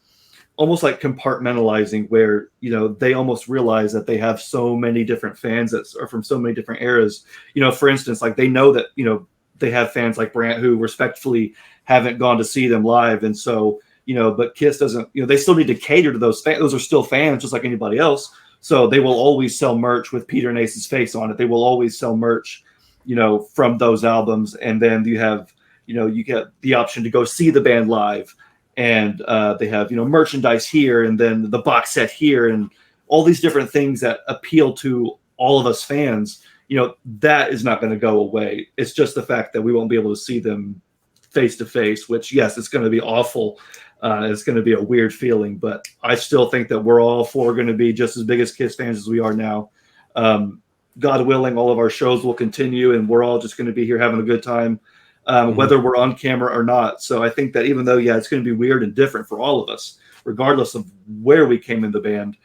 almost like compartmentalizing, where, you know, they almost realize that they have so many different fans that are from so many different eras. You know, for instance, like they know that, you know, they have fans like Brant who respectfully haven't gone to see them live. And so, you know, but Kiss doesn't, you know, they still need to cater to those fans. Those are still fans just like anybody else. So they will always sell merch with Peter Nace's face on it. They will always sell merch, you know, from those albums. And then you have, you know, you get the option to go see the band live. And they have, you know, merchandise here, and then the box set here, and all these different things that appeal to all of us fans. You know, that is not going to go away. It's just the fact that we won't be able to see them face to face, which, yes, it's going to be awful. It's going to be a weird feeling, but I still think that we're all 4 going to be just as big as Kiss fans as we are now. God willing, all of our shows will continue, and we're all just going to be here having a good time, whether we're on camera or not. So I think that even though, it's going to be weird and different for all of us, regardless of where we came in the band,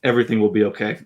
everything will be okay.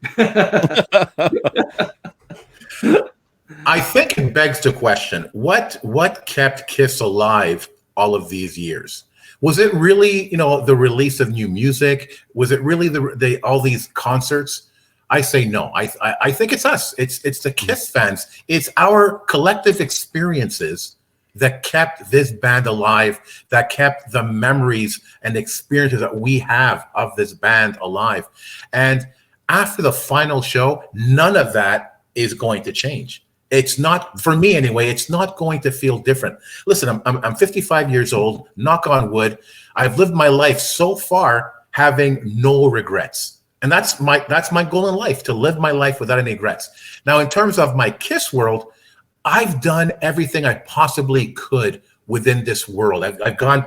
I think it begs the question, what kept Kiss alive all of these years? Was it really, you know, the release of new music? Was it really the all these concerts? I say no. I think it's us. It's the Kiss fans. It's our collective experiences that kept this band alive, that kept the memories and experiences that we have of this band alive. And after the final show, none of that is going to change. It's not, for me anyway, it's not going to feel different. Listen, I'm 55 years old, knock on wood. I've lived my life so far having no regrets. And that's my goal in life, to live my life without any regrets. Now, in terms of my Kiss world, I've done everything I possibly could within this world. I've gone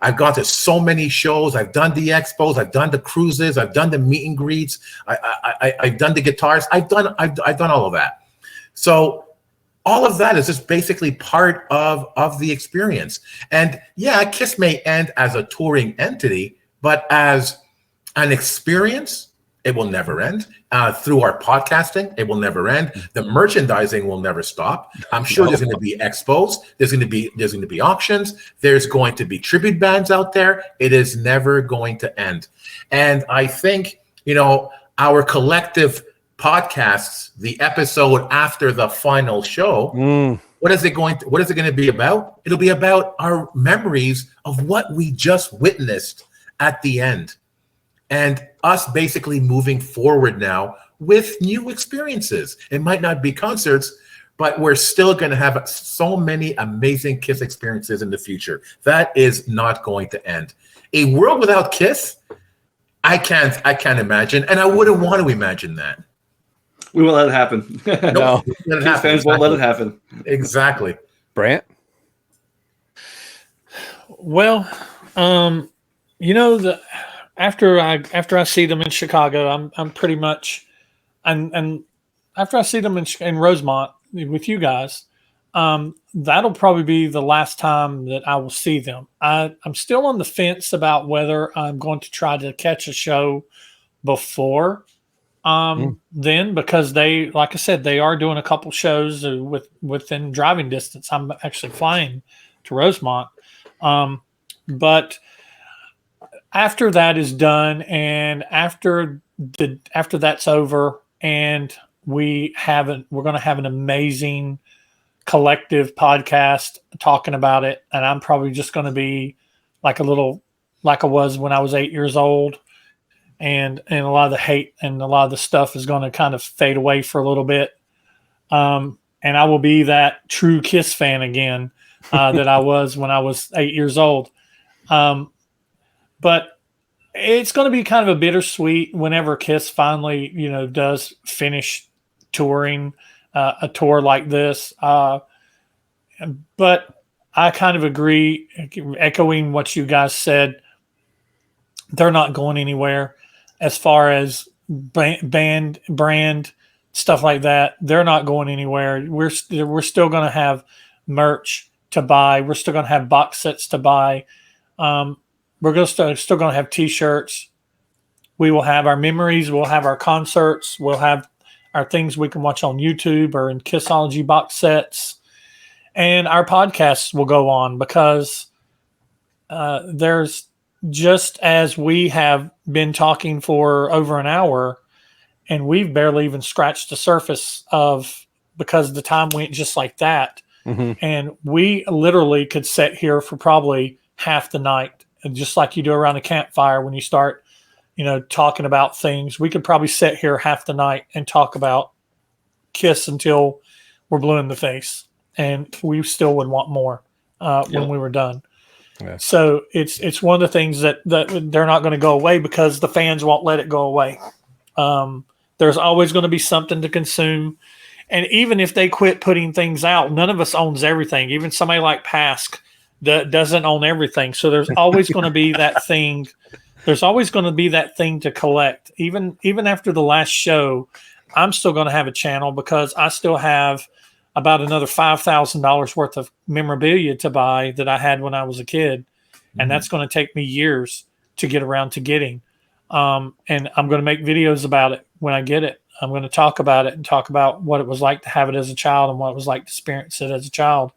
to so many shows. I've done the expos. I've done the cruises. I've done the meet and greets. I've done the guitars. I've done all of that. So all of that is just basically part of the experience. And yeah, Kiss may end as a touring entity, but as an experience, it will never end. Through our podcasting, it will never end. The merchandising will never stop. I'm sure there's going to be expos. There's going to be auctions. There's going to be tribute bands out there. It is never going to end. And I think, our collective podcasts, the episode after the final show, what is it going to be about? It'll be about our memories of what we just witnessed at the end. And us basically moving forward now with new experiences. It might not be concerts, but we're still going to have so many amazing Kiss experiences in the future. That is not going to end. A world without Kiss, I can't imagine, and I wouldn't want to imagine that. We won't let it happen. No. Kiss fans won't let it happen. Exactly. Brant? Well, after I see them in Chicago, I'm pretty much, and after I see them in Rosemont with you guys, that'll probably be the last time that I will see them. I'm still on the fence about whether I'm going to try to catch a show before then, because they, like I said, they are doing a couple shows within driving distance. I'm actually flying to Rosemont, but after that is done, and after that's over, and we're going to have an amazing collective podcast talking about it, and I'm probably just going to be like I was when I was 8 years old, and a lot of the hate and a lot of the stuff is going to kind of fade away for a little bit, and I will be that true Kiss fan again that I was when I was 8 years old. But it's going to be kind of a bittersweet whenever Kiss finally, does finish touring a tour like this. But I kind of agree, echoing what you guys said. They're not going anywhere as far as brand stuff like that. They're not going anywhere. We're still going to have merch to buy. We're still going to have box sets to buy. We're still going to have T-shirts. We will have our memories. We'll have our concerts. We'll have our things we can watch on YouTube or in Kissology box sets. And our podcasts will go on, because there's, just as we have been talking for over an hour, and we've barely even scratched the surface because the time went just like that. Mm-hmm. And we literally could sit here for probably half the night. And just like you do around a campfire when you start, talking about things, we could probably sit here half the night and talk about Kiss until we're blue in the face, and we still would want more when we were done. Yeah. So it's one of the things that they're not going to go away, because the fans won't let it go away. There's always going to be something to consume. And even if they quit putting things out, none of us owns everything. Even somebody like Pask that doesn't own everything. So there's always going to be that thing. There's always going to be that thing to collect. Even after the last show, I'm still going to have a channel, because I still have about another $5,000 worth of memorabilia to buy that I had when I was a kid. Mm-hmm. And that's going to take me years to get around to getting. And I'm going to make videos about it when I get it. I'm going to talk about it and talk about what it was like to have it as a child and what it was like to experience it as a child.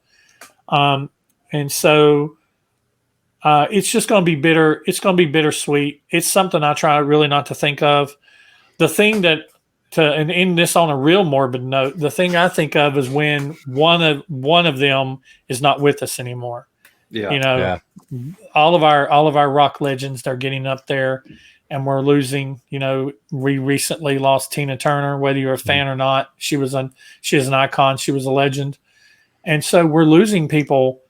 And so it's just going to be bitter. It's going to be bittersweet. It's something I try really not to think of. The thing that and end this on a real morbid note, the thing I think of is when one of them is not with us anymore. Yeah. You know, Yeah. all of our rock legends, they're getting up there, and we're losing. You know, we recently lost Tina Turner. Whether you're a fan or not, she is an icon. She was a legend, and so we're losing people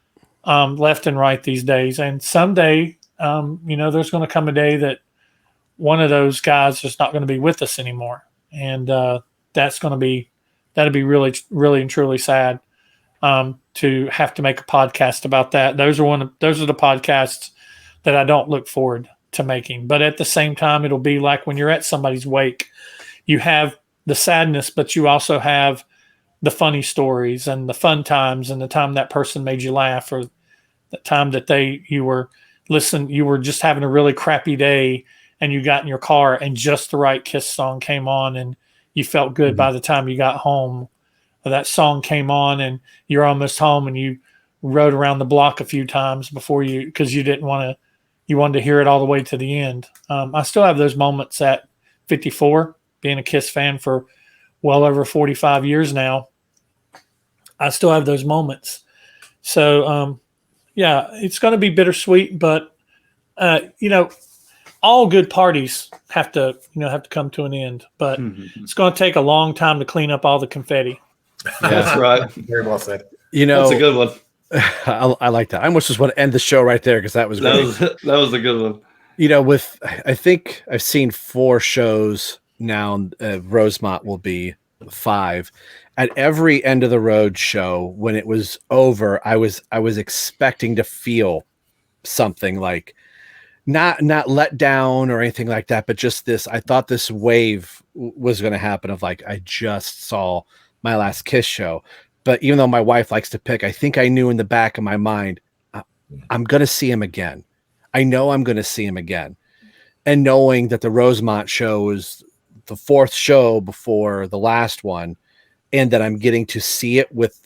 left and right these days. And someday, you know, there's going to come a day that one of those guys is not going to be with us anymore, and that'd be really, really and truly sad. To have to make a podcast about that. Those are the podcasts that I don't look forward to making. But at the same time, it'll be like when you're at somebody's wake, you have the sadness, but you also have the funny stories and the fun times and the time that person made you laugh, or the time that you were just having a really crappy day and you got in your car and just the right Kiss song came on and you felt good by the time you got home. That song came on and you're almost home and you rode around the block a few times because you wanted to hear it all the way to the end. I still have those moments at 54, being a Kiss fan for well over 45 years now. I still have those moments. So, yeah, it's going to be bittersweet, but, you know, all good parties have to come to an end, but it's going to take a long time to clean up all the confetti. That's right. Very well said. You know, That's a good one. I like that. I almost just want to end the show right there because that was great. That was a good one. You know, I think I've seen 4 shows now. Rosemont will be 5. At every end of the road show, when it was over, I was expecting to feel something like not let down or anything like that, but just this. I thought this wave was going to happen of like, I just saw my last Kiss show. But even though my wife likes to pick, I think I knew in the back of my mind, I'm going to see him again. I know I'm going to see him again. And knowing that the Rosemont show is the 4th show before the last one, and that I'm getting to see it with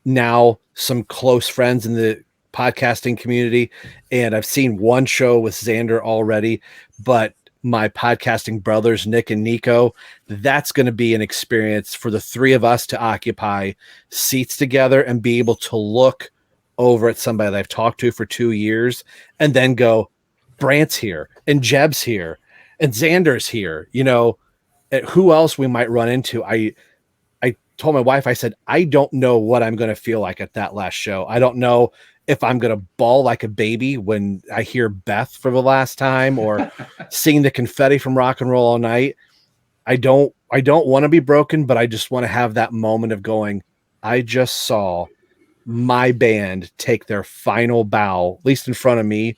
now some close friends in the podcasting community. And I've seen one show with Xander already, but my podcasting brothers, Nick and Nico, that's going to be an experience for the 3 of us to occupy seats together and be able to look over at somebody that I've talked to for 2 years and then go, Brant's here and Jeb's here and Xander's here, you know, who else we might run into. I told my wife, I said, I don't know what I'm going to feel like at that last show. I don't know if I'm going to bawl like a baby when I hear Beth for the last time or sing the confetti from Rock and Roll All Night. I don't want to be broken, but I just want to have that moment of going, I just saw my band take their final bow, at least in front of me.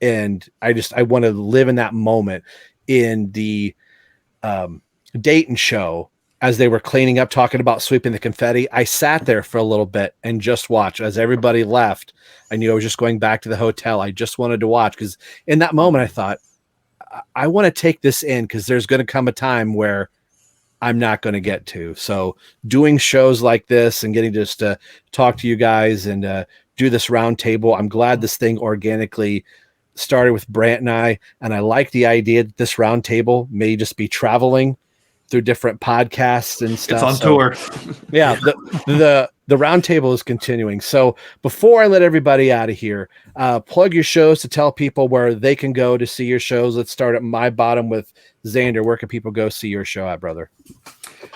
And I want to live in that moment. In the Dayton show, as they were cleaning up, talking about sweeping the confetti, I sat there for a little bit and just watched. As everybody left, I knew I was just going back to the hotel. I just wanted to watch because in that moment I thought, I want to take this in because there's going to come a time where I'm not going to get to. So doing shows like this and getting just to talk to you guys and do this round table, I'm glad this thing organically started with Brant and I like the idea that this round table may just be traveling through different podcasts and stuff. It's on tour. Yeah, the round table is continuing. So before I let everybody out of here, plug your shows to tell people where they can go to see your shows. Let's start at my bottom with Xander. Where can people go see your show at, brother?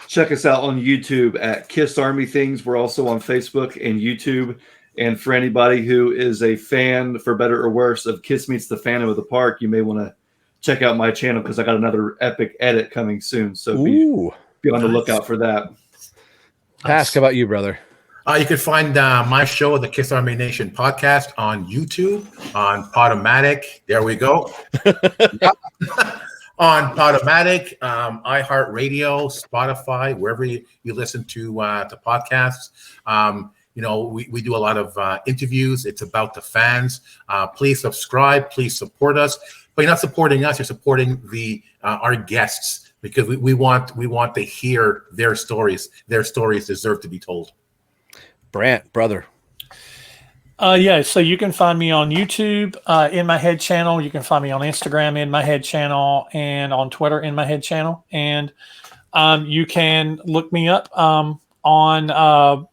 Check us out on YouTube at Kiss Army Things. We're also on Facebook and YouTube. And for anybody who is a fan, for better or worse, of Kiss Meets the Phantom of the Park, you may want to check out my channel because I got another epic edit coming soon. So be on the lookout for that. Pask, how about you, brother? You can find my show, the Kiss Army Nation podcast, on YouTube, on Podomatic. There we go. On Podomatic, iHeartRadio, Spotify, wherever you listen to podcasts. You know, we do a lot of interviews. It's about the fans. Please subscribe. Please support us. But you're not supporting us. You're supporting our guests because we want to hear their stories. Their stories deserve to be told. Brant, brother. Yeah, so you can find me on YouTube, In My Head channel. You can find me on Instagram, In My Head channel, and on Twitter, In My Head channel. And You can look me up on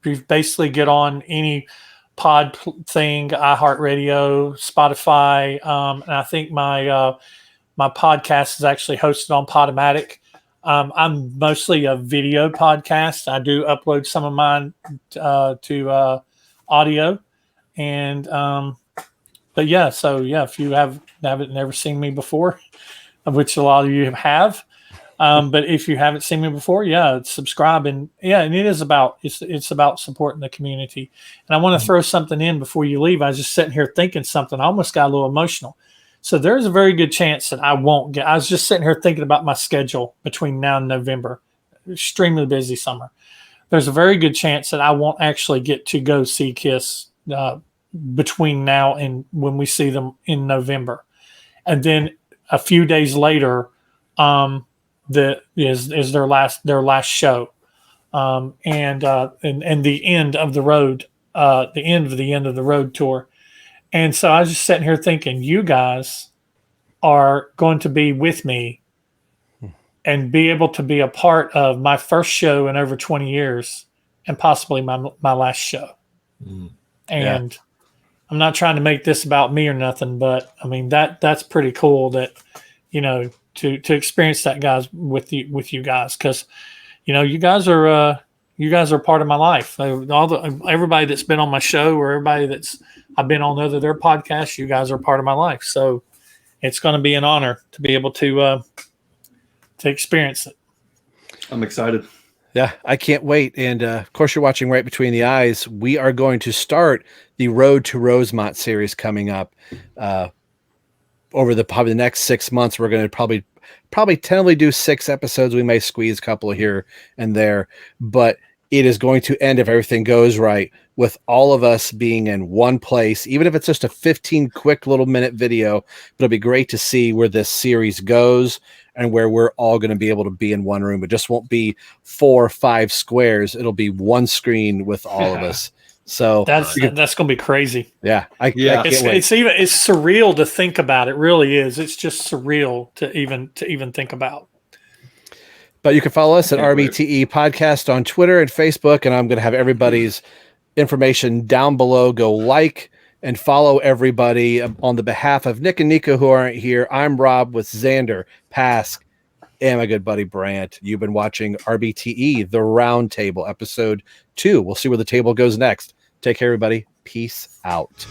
you basically get on any pod thing, iHeartRadio, Spotify, and I think my podcast is actually hosted on Podomatic. I'm mostly a video podcast. I do upload some of mine to audio, and but yeah. So yeah, if you haven't never seen me before, of which a lot of you have. But if you haven't seen me before, subscribe, and and it's about supporting the community. And I want to throw something in before you leave. I was just sitting here thinking something. I almost got a little emotional. So there's a very good chance that I won't get. I was just sitting here thinking about my schedule between now and November. Extremely busy summer. There's a very good chance that I won't actually get to go see Kiss between now and when we see them in November, and then a few days later. Is their last show, and the end of the road, the end of the road tour, and so I was just sitting here thinking, you guys are going to be with me, and be able to be a part of my first show in over 20 years, and possibly my last show, and I'm not trying to make this about me or nothing, but I mean that's pretty cool that to experience that, guys, with you guys, because you guys are part of my life. Everybody that's been on my show, or everybody I've been on their podcasts, you guys are part of my life. So it's going to be an honor to be able to experience it. I'm excited. Yeah, I can't wait. And of course, you're watching Right Between the Eyes. We are going to start the Road to Rosemont series coming up. Over probably the next 6 months, we're going to probably tentatively do 6 episodes. We may squeeze a couple here and there, but it is going to end, if everything goes right, with all of us being in one place, even if it's just a 15 quick little minute video. But it'll be great to see where this series goes and where we're all going to be able to be in one room. It just won't be 4 or 5 squares. It'll be one screen with all of us. So that's going to be crazy. Yeah. I can't wait. It's surreal to think about. It really is. It's just surreal to even think about. But you can follow us at RBTE Podcast on Twitter and Facebook, and I'm going to have everybody's information down below. Go like and follow everybody. On the behalf of Nick and Nico, who aren't here, I'm Rob with Xander, Pask, and my good buddy Brant. You've been watching RBTE, The Round Table, Episode 2. We'll see where the table goes next. Take care, everybody. Peace out.